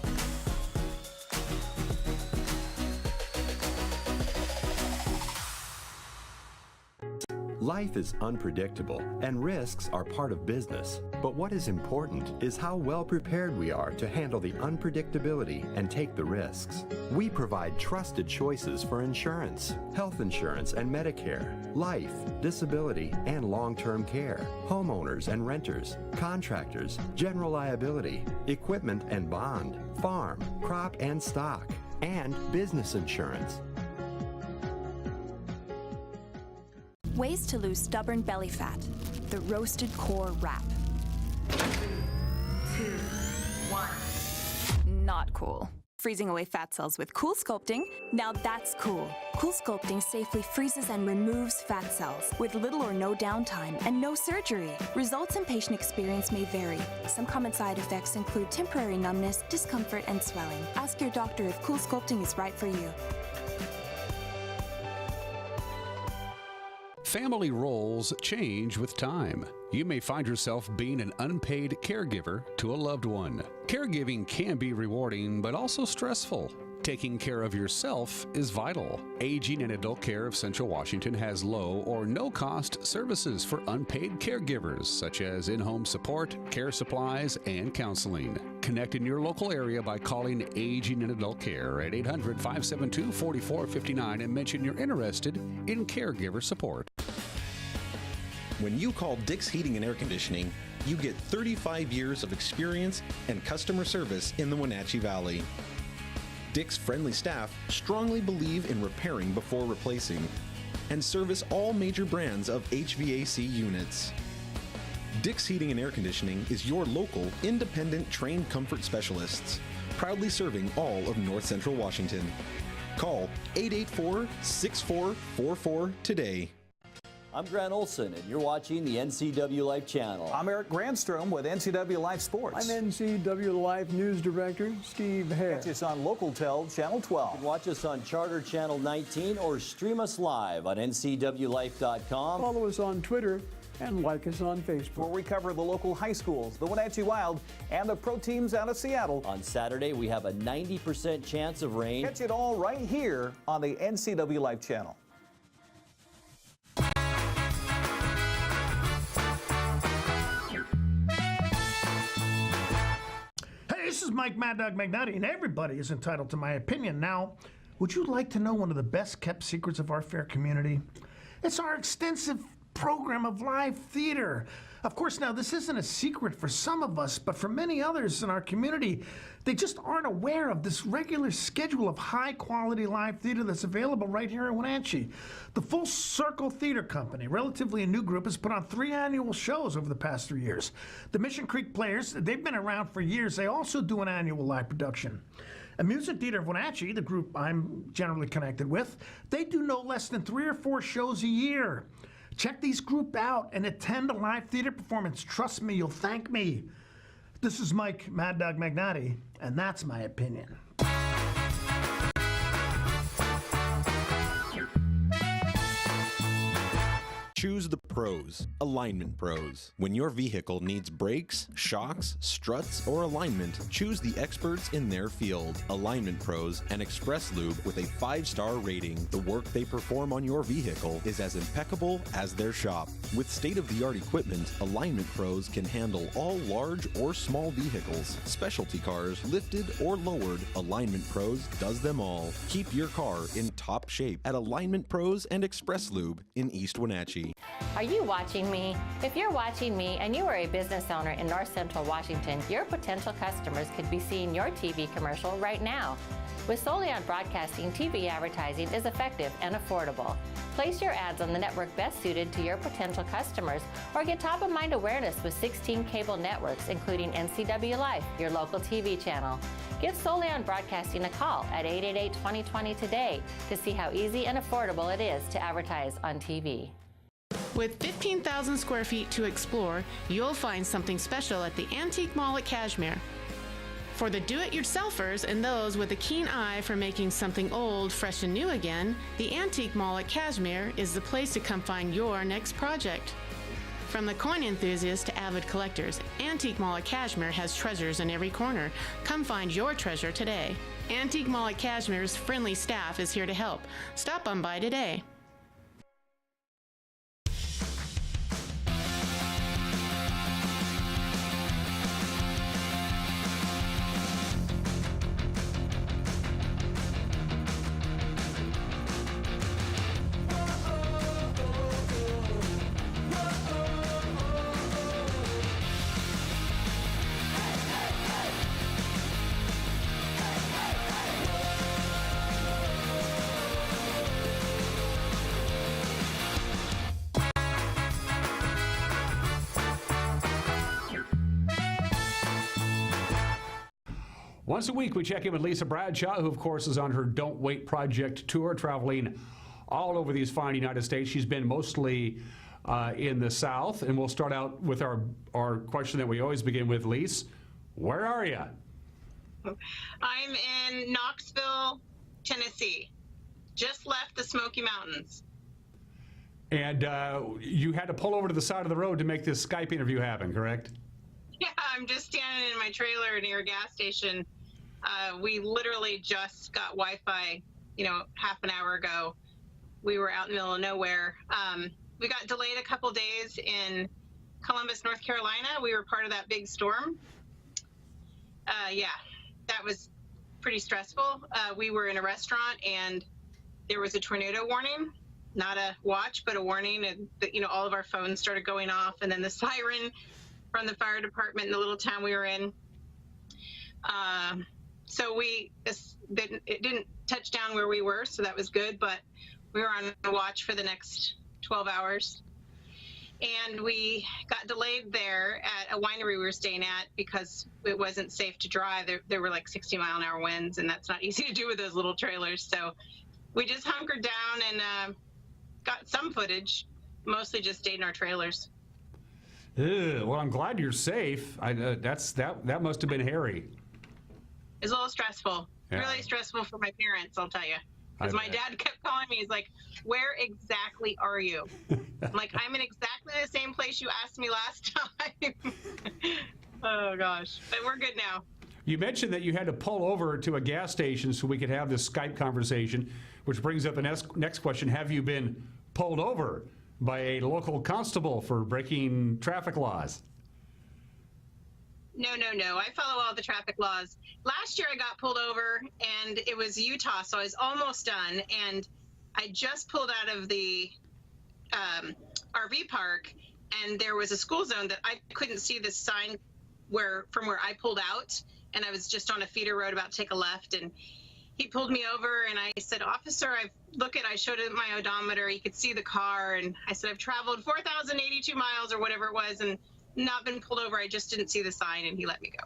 Life is unpredictable, and risks are part of business. But what is important is how well prepared we are to handle the unpredictability and take the risks. We provide trusted choices for insurance, health insurance and Medicare, life, disability, and long-term care, homeowners and renters, contractors, general liability, equipment and bond, farm, crop and stock, and business insurance. Ways to lose stubborn belly fat. The roasted core wrap. 3, 2, 1. Not cool. Freezing away fat cells with Cool Sculpting? Now that's cool. Cool Sculpting safely freezes and removes fat cells with little or no downtime and no surgery. Results and patient experience may vary. Some common side effects include temporary numbness, discomfort, and swelling. Ask your doctor if Cool Sculpting is right for you. Family roles change with time. You may find yourself being an unpaid caregiver to a loved one. Caregiving can be rewarding, but also stressful. Taking care of yourself is vital. Aging and Adult Care of Central Washington has low or no cost services for unpaid caregivers, such as in-home support, care supplies, and counseling. Connect in your local area by calling Aging and Adult Care at 800-572-4459 and mention you're interested in caregiver support. When you call Dick's Heating and Air Conditioning, you get 35 years of experience and customer service in the Wenatchee Valley. Dick's friendly staff strongly believe in repairing before replacing and service all major brands of HVAC units. Dick's Heating and Air Conditioning is your local, independent, trained comfort specialists, proudly serving all of North Central Washington. Call 884-6444 today. I'm Grant Olson, and you're watching the NCW Life channel. I'm Eric Grandstrom with NCW Life Sports. I'm NCW Life News Director Steve Hare. Catch us on LocalTel Channel 12. You can watch us on Charter Channel 19 or stream us live on ncwlife.com. Follow us on Twitter and like us on Facebook. Where we cover the local high schools, the Wenatchee Wild, and the pro teams out of Seattle. On Saturday, we have a 90% chance of rain. Catch it all right here on the NCW Life channel. This is Mike Mad Dog Magnotti, and everybody is entitled to my opinion. Now, would you like to know one of the best kept secrets of our fair community? It's our extensive program of live theater. Of course, now this isn't a secret for some of us, but for many others in our community, they just aren't aware of this regular schedule of high-quality live theater that's available right here in Wenatchee. The Full Circle Theater Company, relatively a new group, has put on 3 annual shows over the past 3 years. The Mission Creek Players, they've been around for years. They also do an annual live production. Amusement Theater of Wenatchee, the group I'm generally connected with, they do no less than 3 or 4 shows a year. Check these group out and attend a live theater performance. Trust me, you'll thank me. This is Mike Mad Dog Magnotti, and that's my opinion. Choose the pros, Alignment Pros. When your vehicle needs brakes, shocks, struts, or alignment, choose the experts in their field. Alignment Pros and Express Lube with a 5-star rating. The work they perform on your vehicle is as impeccable as their shop. With state-of-the-art equipment, Alignment Pros can handle all large or small vehicles, specialty cars, lifted or lowered. Alignment Pros does them all. Keep your car in top shape at Alignment Pros and Express Lube in East Wenatchee. Are you watching me? If you're watching me and you are a business owner in North Central Washington, your potential customers could be seeing your TV commercial right now. With Solion Broadcasting, TV advertising is effective and affordable. Place your ads on the network best suited to your potential customers, or get top-of-mind awareness with 16 cable networks, including NCW Life, your local TV channel. Give Solion Broadcasting a call at 888-2020 today to see how easy and affordable it is to advertise on TV. With 15,000 square feet to explore, you'll find something special at the Antique Mall at Cashmere. For the do-it-yourselfers and those with a keen eye for making something old fresh and new again, the Antique Mall at Cashmere is the place to come find your next project. From the coin enthusiasts to avid collectors, Antique Mall at Cashmere has treasures in every corner. Come find your treasure today. Antique Mall at Cashmere's friendly staff is here to help. Stop on by today. Once a week, we check in with Lisa Bradshaw, who, of course, is on her Don't Wait Project tour, traveling all over these fine United States. She's been mostly in the South, and we'll start out with our question that we always begin with. Lisa, where are you? I'm in Knoxville, Tennessee. Just left the Smoky Mountains. And you had to pull over to the side of the road to make this Skype interview happen, correct? Yeah, I'm just standing in my trailer near a gas station. We literally just got Wi-Fi, half an hour ago. We were out in the middle of nowhere. We got delayed a couple days in Columbus, North Carolina. We were part of that big storm. Yeah, that was pretty stressful. We were in a restaurant and there was a tornado warning, not a watch, but a warning. And, all of our phones started going off, and then the siren from the fire department in the little town we were in. So it didn't touch down where we were, so that was good, but we were on watch for the next 12 hours. And we got delayed there at a winery we were staying at because it wasn't safe to drive. There were like 60-mile-an-hour winds, and that's not easy to do with those little trailers. So we just hunkered down and got some footage, mostly just stayed in our trailers. Well, I'm glad you're safe. That must have been hairy. It was a little stressful, Yeah. really stressful for my parents, I'll tell you. Because I my bet. dad kept calling me. He's like, "Where exactly are you?" I'm like, "I'm in exactly the same place you asked me last time." Oh, gosh. But we're good now. You mentioned that you had to pull over to a gas station so we could have this Skype conversation, which brings up the next question. Have you been pulled over by a local constable for breaking traffic laws? No. I follow all the traffic laws. Last year I got pulled over, and it was Utah, so I was almost done. And I just pulled out of the RV park, and there was a school zone that I couldn't see the sign from where I pulled out, and I was just on a feeder road about to take a left, and he pulled me over, and I said, "Officer, I showed him my odometer. He could see the car, and I said, I've traveled 4,082 miles or whatever it was, and not been pulled over. I just didn't see the sign," and he let me go.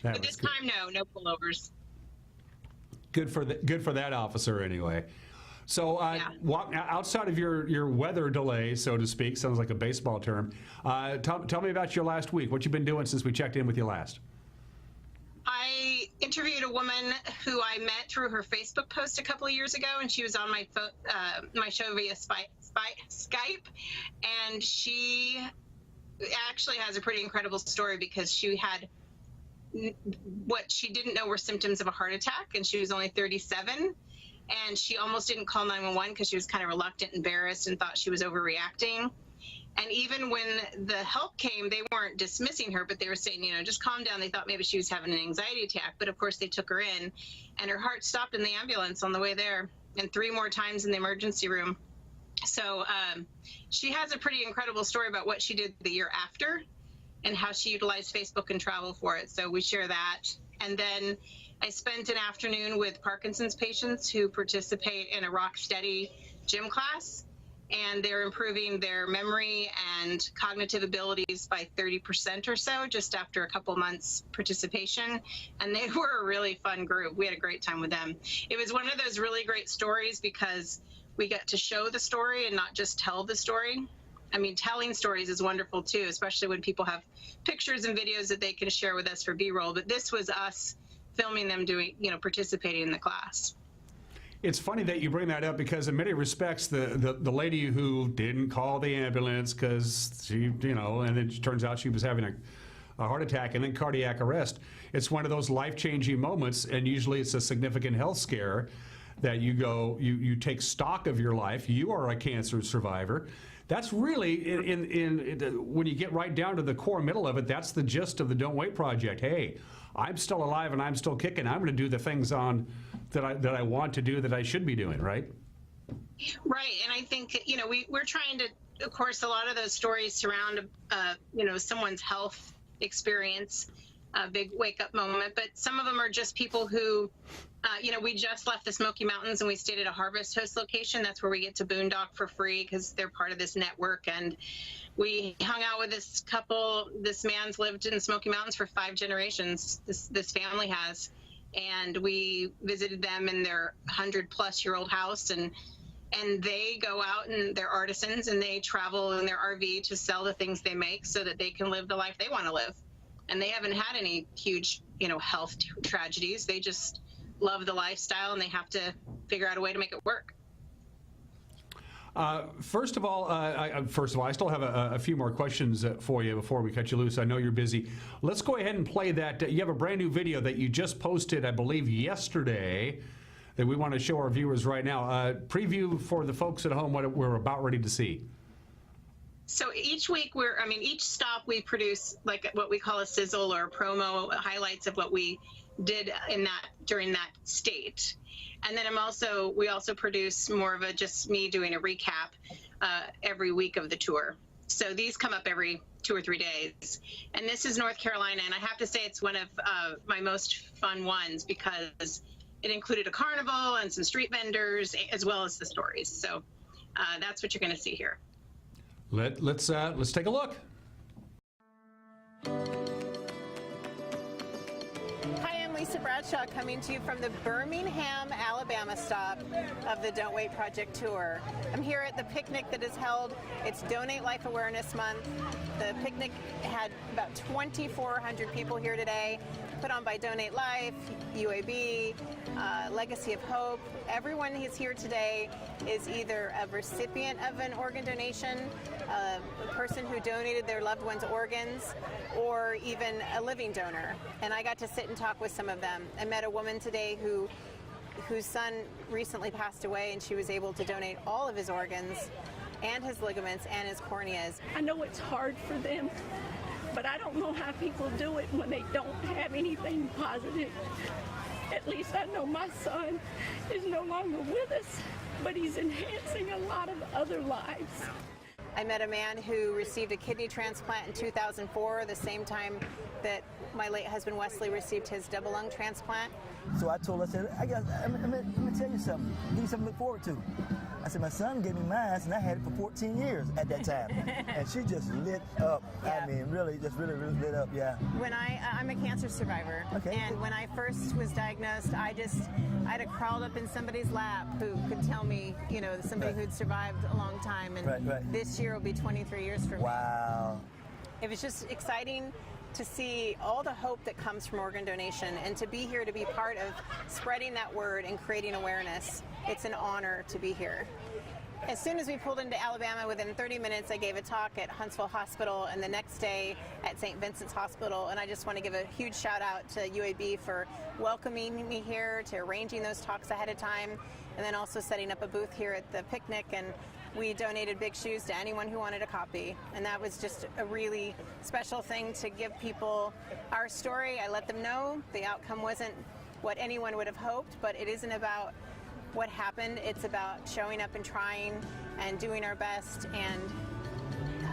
But this time, no pullovers. Good for that officer, anyway. So, outside of your weather delay, so to speak, sounds like a baseball term. Tell me about your last week. What you've been doing since we checked in with you last? I interviewed a woman who I met through her Facebook post a couple of years ago, and she was on my show via Skype, and she actually has a pretty incredible story because she had what she didn't know were symptoms of a heart attack, and she was only 37, and she almost didn't call 911 because she was kind of reluctant, embarrassed, and thought she was overreacting. And even when the help came, they weren't dismissing her, but they were saying, just calm down. They thought maybe she was having an anxiety attack, but of course they took her in, and her heart stopped in the ambulance on the way there, and 3 more times in the emergency room. So she has a pretty incredible story about what she did the year after and how she utilized Facebook and travel for it. So we share that. And then I spent an afternoon with Parkinson's patients who participate in a Rock Steady gym class, and they're improving their memory and cognitive abilities by 30% or so just after a couple months participation. And they were a really fun group. We had a great time with them. It was one of those really great stories because we get to show the story and not just tell the story. I mean, telling stories is wonderful too, especially when people have pictures and videos that they can share with us for B-roll. But this was us filming them doing, participating in the class. It's funny that you bring that up because in many respects, the lady who didn't call the ambulance because she, and then it turns out she was having a heart attack and then cardiac arrest. It's one of those life-changing moments, and usually it's a significant health scare that you take stock of your life. You are a cancer survivor. That's really, when you get right down to the core middle of it, that's the gist of the Don't Wait Project. Hey, I'm still alive and I'm still kicking. I'm going to do the things that I want to do that I should be doing, right? Right, and I think, we're trying to, of course, a lot of those stories surround, someone's health experience, a big wake-up moment, but some of them are just people who, we just left the Smoky Mountains and we stayed at a Harvest Host location. That's where we get to boondock for free because they're part of this network. And we hung out with this couple. This man's lived in the Smoky Mountains for 5 generations. This family has. And we visited them in their 100-plus-year-old house. And they go out and they're artisans and they travel in their RV to sell the things they make so that they can live the life they want to live. And they haven't had any huge, health tragedies. They just love the lifestyle, and they have to figure out a way to make it work. First of all, I still have a few more questions for you before we cut you loose. I know you're busy. Let's go ahead and play that. You have a brand new video that you just posted, I believe, yesterday that we want to show our viewers right now. Preview for the folks at home what we're about ready to see. So each week each stop we produce like what we call a sizzle or a promo, highlights of what we did during that state. And then we also produce more of just me doing a recap every week of the tour. So these come up every 2 or 3 days. And this is North Carolina, and I have to say it's one of my most fun ones because it included a carnival and some street vendors as well as the stories. So that's what you're going to see here. Let's take a look. Hi, I'm Lisa Bradshaw coming to you from the Birmingham, Alabama stop of the Don't Wait Project Tour. I'm here at the picnic that is held. It's Donate Life Awareness Month. The picnic had about 2,400 people here today, put on by Donate Life, UAB, Legacy of Hope. Everyone who's here today is either a recipient of an organ donation, a person who donated their loved one's organs, or even a living donor. And I got to sit and talk with some of them. I met a woman today whose son recently passed away, and she was able to donate all of his organs and his ligaments and his corneas. I know it's hard for them, but I don't know how people do it when they don't have anything positive. At least I know my son is no longer with us, but he's enhancing a lot of other lives. I met a man who received a kidney transplant in 2004, the same time that my late husband Wesley received his double lung transplant. So I told her, I said, I'm gonna tell you something. Give you something to look forward to. I said, my son gave me mine, and I had it for 14 years at that time. And she just lit up. Yeah. I mean, really lit up, yeah. When I'm a cancer survivor. Okay. And when I first was diagnosed, I'd have crawled up in somebody's lap who could tell me, you know, somebody who'd survived a long time. And this year will be 23 years for me. Wow. It was just exciting to see all the hope that comes from organ donation and to be here to be part of spreading that word and creating awareness. It's an honor to be here. As soon as we pulled into Alabama, within 30 minutes, I gave a talk at Huntsville Hospital and the next day at St. Vincent's Hospital. And I just want to give a huge shout out to UAB for welcoming me here, to arranging those talks ahead of time, and then also setting up a booth here at the picnic. And we donated big shoes to anyone who wanted a copy. And that was just a really special thing to give people our story. I let them know the outcome wasn't what anyone would have hoped, but it isn't about what happened. It's about showing up and trying and doing our best and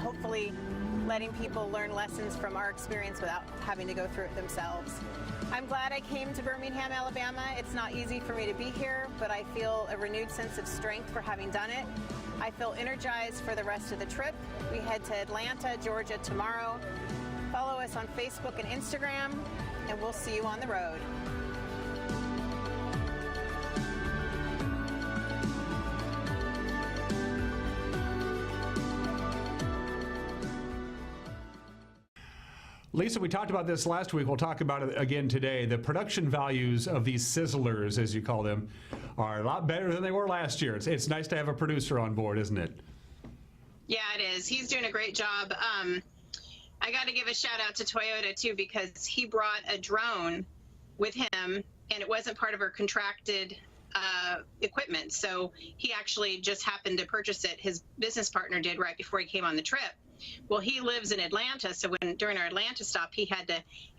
hopefully letting people learn lessons from our experience without having to go through it themselves. I'm glad I came to Birmingham, Alabama. It's not easy for me to be here, but I feel a renewed sense of strength for having done it. I feel energized for the rest of the trip. We head to Atlanta, Georgia tomorrow. Follow us on Facebook and Instagram, and we'll see you on the road. Lisa, we talked about this last week. We'll talk about it again today. The production values of these sizzlers, as you call them, are a lot better than they were last year. It's nice to have a producer on board, isn't it? Yeah, it is. He's doing a great job. I got to give a shout out to Toyota, too, because he brought a drone with him, and it wasn't part of our contracted equipment. So he actually just happened to purchase it. His business partner did right before he came on the trip. Well, he lives in Atlanta, so during our Atlanta stop, he had to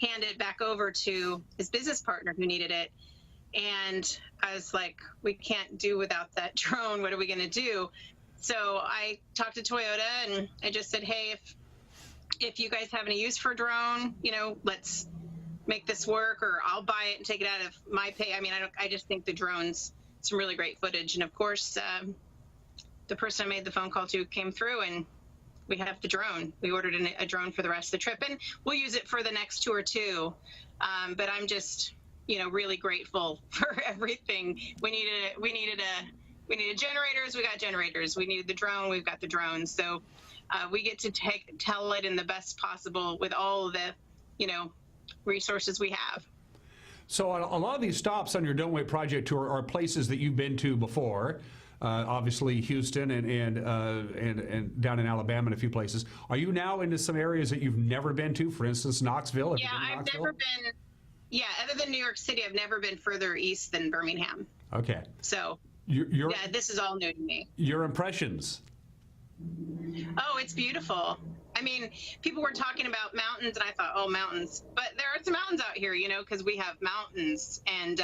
hand it back over to his business partner who needed it. And I was like, we can't do without that drone. What are we going to do? So I talked to Toyota, and I just said, hey, if you guys have any use for a drone, you know, let's make this work, or I'll buy it and take it out of my pay. I mean, I just think the drone's some really great footage. And of course, the person I made the phone call to came through, and we have the drone. We ordered a drone for the rest of the trip, and we'll use it for the next tour too. But I'm just, you know, really grateful for everything. We needed generators. We got generators. We needed the drone. We've got the drone. So we get to tell it in the best possible with all of the, you know, resources we have. So a lot of these stops on your Don't Wait Project Tour are places that you've been to before. Obviously Houston and down in Alabama and a few places. Are you now into some areas that you've never been to? For instance, Knoxville? Yeah, I've never been. Yeah, other than New York City, I've never been further east than Birmingham. Okay. So yeah, this is all new to me. Your impressions? Oh, it's beautiful. I mean, people were talking about mountains, and I thought, oh, mountains. But there are some mountains out here, you know, because we have mountains, and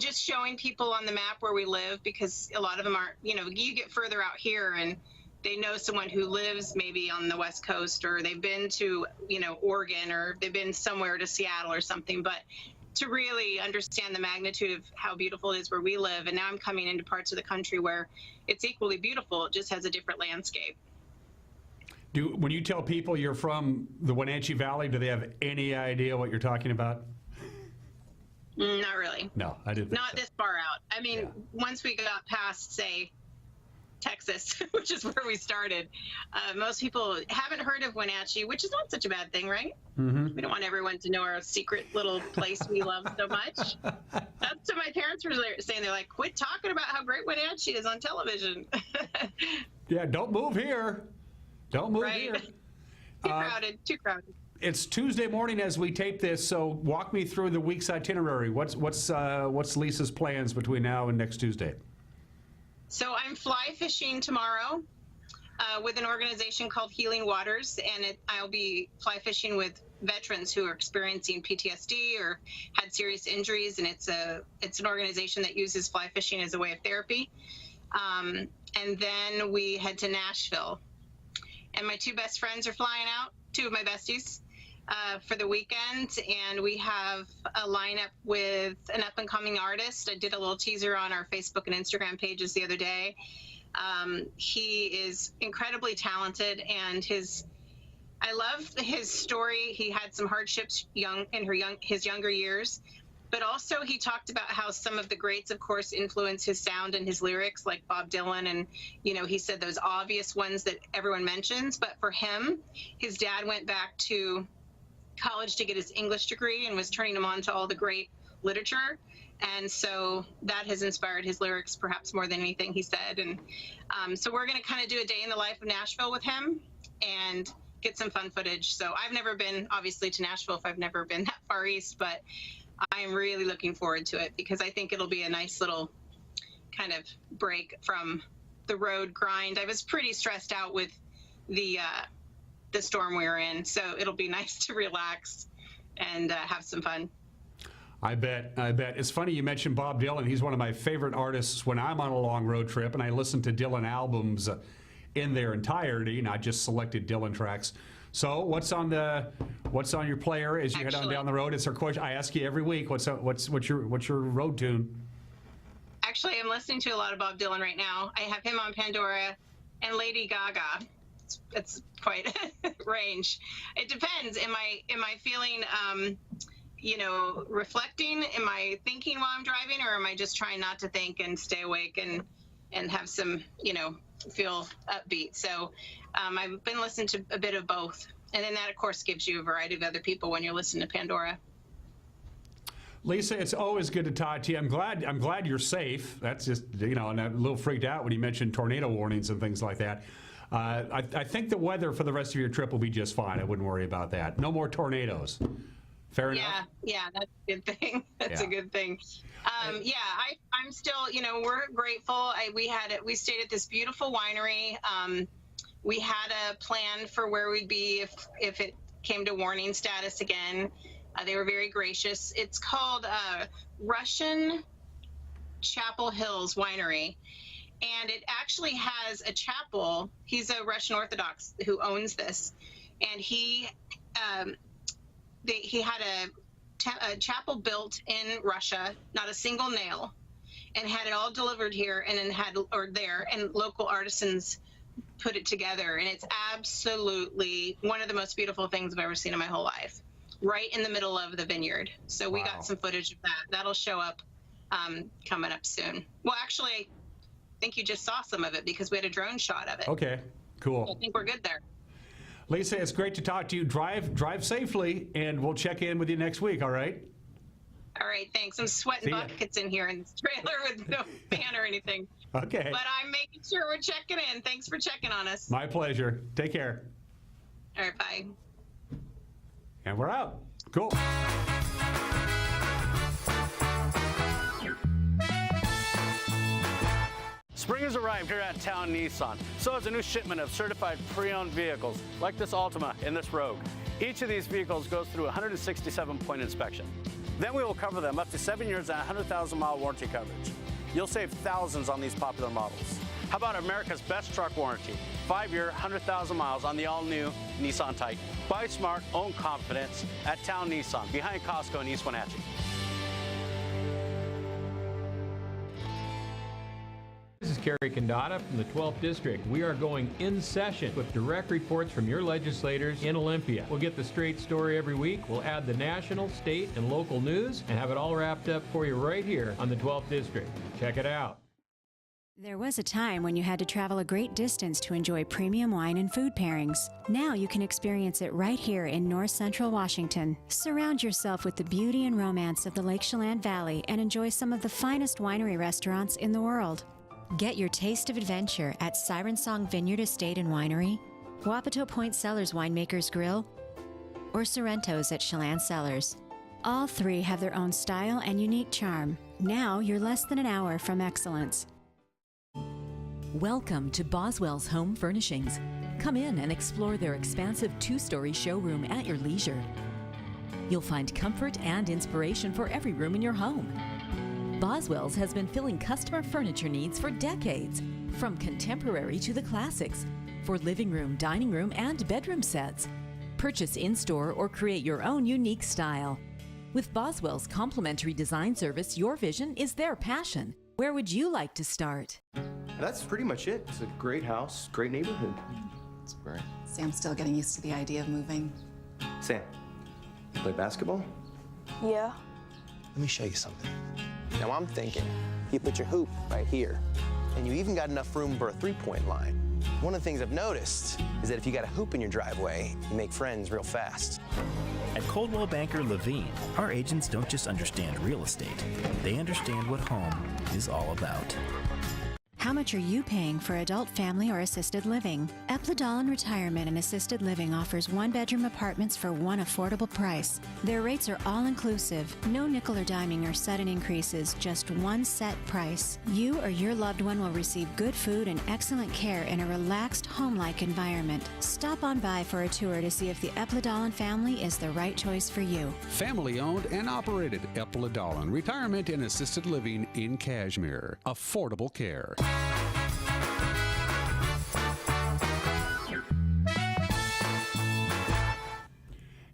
just showing people on the map where we live, because a lot of them aren't, you know, you get further out here and they know someone who lives maybe on the West Coast, or they've been to, Oregon, or they've been somewhere to Seattle or something, but to really understand the magnitude of how beautiful it is where we live. And now I'm coming into parts of the country where it's equally beautiful. It just has a different landscape. When you tell people you're from the Wenatchee Valley, do they have any idea what you're talking about? Not really. No, I didn't. Not this far out. I mean, once we got past, say, Texas, which is where we started, most people haven't heard of Wenatchee, which is not such a bad thing, right? Mm-hmm. We don't want everyone to know our secret little place we love so much. That's what my parents were saying. They're like, quit talking about how great Wenatchee is on television. Yeah, don't move here. Don't move here. Too crowded. It's Tuesday morning as we tape this, so walk me through the week's itinerary. What's Lisa's plans between now and next Tuesday? So I'm fly fishing tomorrow with an organization called Healing Waters, and I'll be fly fishing with veterans who are experiencing PTSD or had serious injuries, and it's an organization that uses fly fishing as a way of therapy. And then we head to Nashville, and my two best friends are flying out, two of my besties, for the weekend, and we have a lineup with an up-and-coming artist. I did a little teaser on our Facebook and Instagram pages the other day. He is incredibly talented, and I love his story. He had some hardships his younger years, but also he talked about how some of the greats, of course, influence his sound and his lyrics, like Bob Dylan, and he said those obvious ones that everyone mentions. But for him, his dad went back to college to get his English degree and was turning him on to all the great literature, and so that has inspired his lyrics perhaps more than anything he said. And so we're going to kind of do a day in the life of Nashville with him and get some fun footage. So I've never been, obviously, to Nashville if I've never been that far east, but I'm really looking forward to it because I think it'll be a nice little kind of break from the road grind. I was pretty stressed out with the storm we were in, so it'll be nice to relax and have some fun. I bet. It's funny you mentioned Bob Dylan. He's one of my favorite artists when I'm on a long road trip, and I listen to Dylan albums in their entirety, not just selected Dylan tracks. So what's on your player as you head on down the road? It's our question I ask you every week. What's your road tune? Actually, I'm listening to a lot of Bob Dylan right now. I have him on Pandora and Lady Gaga. It's quite range. It depends. Am I feeling reflecting? Am I thinking while I'm driving, or am I just trying not to think and stay awake and have some feel upbeat? So I've been listening to a bit of both, and then that of course gives you a variety of other people when you're listening to Pandora. Lisa, it's always good to talk to you. I'm glad you're safe. That's just and I'm a little freaked out when you mentioned tornado warnings and things like that. I think the weather for the rest of your trip will be just fine. I wouldn't worry about that. No more tornadoes. Fair enough? Yeah, that's a good thing. That's a good thing. I'm still, we're grateful. We stayed at this beautiful winery. We had a plan for where we'd be if it came to warning status again. They were very gracious. It's called Russian Chapel Hills Winery. And it actually has a chapel. He's a Russian Orthodox who owns this. And he had a chapel built in Russia, not a single nail, and had it all delivered here and and local artisans put it together. And it's absolutely one of the most beautiful things I've ever seen in my whole life, right in the middle of the vineyard. So we got some footage of that. That'll show up coming up soon. Well, actually, I think you just saw some of it because we had a drone shot of it. Okay, cool. So I think we're good there. Lisa, it's great to talk to you. Drive safely, and we'll check in with you next week, all right? All right, thanks. I'm sweating buckets in here in this trailer with no fan or anything. Okay. But I'm making sure we're checking in. Thanks for checking on us. My pleasure. Take care. All right, bye. And we're out. Cool. Spring has arrived here at Town Nissan. So has a new shipment of certified pre-owned vehicles, like this Altima and this Rogue. Each of these vehicles goes through a 167-point inspection. Then we will cover them up to 7 years and 100,000-mile warranty coverage. You'll save thousands on these popular models. How about America's best truck warranty? 5-year, 100,000 miles on the all-new Nissan Titan. Buy smart, own confidence at Town Nissan, behind Costco in East Wenatchee. This is Kerry Condata from the 12th District. We are going in session with direct reports from your legislators in Olympia. We'll get the straight story every week. We'll add the national, state, and local news and have it all wrapped up for you right here on the 12th District. Check it out. There was a time when you had to travel a great distance to enjoy premium wine and food pairings. Now you can experience it right here in North Central Washington. Surround yourself with the beauty and romance of the Lake Chelan Valley and enjoy some of the finest winery restaurants in the world. Get your taste of adventure at Siren Song Vineyard Estate and Winery, Wapato Point Cellars Winemakers Grill, or Sorrento's at Chelan Cellars. All three have their own style and unique charm. Now you're less than an hour from excellence. Welcome to Boswell's Home Furnishings. Come in and explore their expansive 2-story showroom at your leisure. You'll find comfort and inspiration for every room in your home. Boswell's has been filling customer furniture needs for decades, from contemporary to the classics, for living room, dining room, and bedroom sets. Purchase in-store or create your own unique style. With Boswell's complimentary design service, your vision is their passion. Where would you like to start? That's pretty much it. It's a great house, great neighborhood. It's great. Sam's still getting used to the idea of moving. Sam, you play basketball? Yeah. Let me show you something. Now I'm thinking, you put your hoop right here, and you even got enough room for a three-point line. One of the things I've noticed is that if you got a hoop in your driveway, you make friends real fast. At Coldwell Banker Levine, our agents don't just understand real estate, they understand what home is all about. How much are you paying for adult, family, or assisted living? Epladolin Retirement and Assisted Living offers one-bedroom apartments for one affordable price. Their rates are all-inclusive. No nickel or diming or sudden increases, just one set price. You or your loved one will receive good food and excellent care in a relaxed, home-like environment. Stop on by for a tour to see if the Epladolin family is the right choice for you. Family-owned and operated Epladolin Retirement and Assisted Living in Cashmere. Affordable care.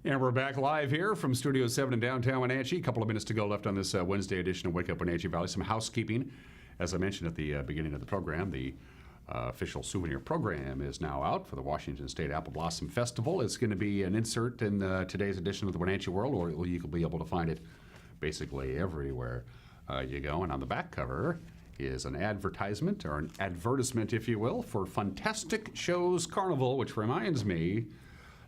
And we're back live here from Studio 7 in downtown Wenatchee. A couple of minutes to go left on this Wednesday edition of Wake Up Wenatchee Valley. Some housekeeping. As I mentioned at the beginning of the program, the official souvenir program is now out for the Washington State Apple Blossom Festival. It's going to be an insert in today's edition of the Wenatchee World, or you will be able to find it basically everywhere you go. And on the back cover is an advertisement, or an advertisement, if you will, for Fantastic Shows Carnival, which reminds me,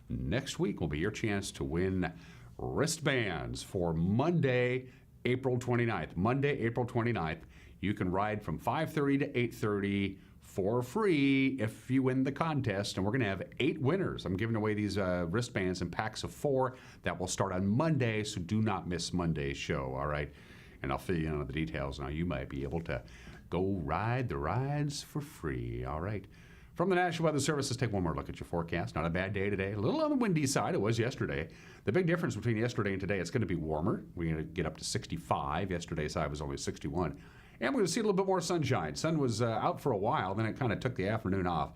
next week will be your chance to win wristbands for Monday, April 29th. Monday, April 29th. You can ride from 5:30 to 8:30 for free if you win the contest. And we're going to have 8 winners. I'm giving away these wristbands in packs of 4 that will start on Monday, so do not miss Monday's show, all right? And I'll fill you in on the details. Now you might be able to go ride the rides for free, all right? From the National Weather Service, let's take one more look at your forecast. Not a bad day today. A little on the windy side. It was yesterday. The big difference between yesterday and today, it's going to be warmer. We're going to get up to 65. Yesterday's high was only 61. And we're going to see a little bit more sunshine. Sun was out for a while, then it kind of took the afternoon off.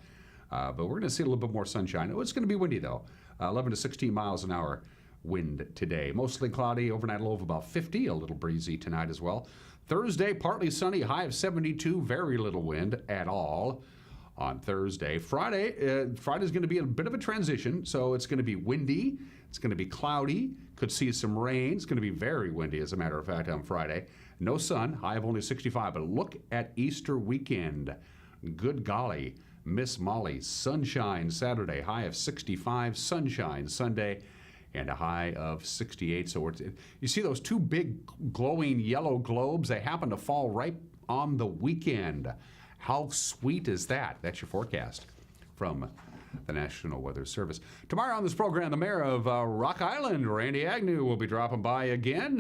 But we're going to see a little bit more sunshine. It's going to be windy, though. 11 to 16 miles an hour wind today. Mostly cloudy, overnight low of about 50, a little breezy tonight as well. Thursday, partly sunny, high of 72, very little wind at all on Thursday. Friday's going to be a bit of a transition, so it's going to be windy, it's going to be cloudy, could see some rain. It's going to be very windy, as a matter of fact, on Friday. No sun, high of only 65, but look at Easter weekend. Good golly, Miss Molly, sunshine Saturday, high of 65, sunshine Sunday, and a high of 68. So you see those 2 big glowing yellow globes? They happen to fall right on the weekend. How sweet is that? That's your forecast from the National Weather Service. Tomorrow on this program, the mayor of Rock Island, Randy Agnew, will be dropping by again.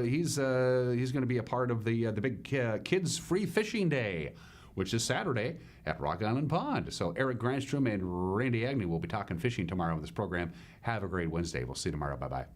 He's going to be a part of the big Kids Free Fishing Day, which is Saturday at Rock Island Pond. So Eric Granstrom and Randy Agnew will be talking fishing tomorrow on this program. Have a great Wednesday. We'll see you tomorrow. Bye-bye.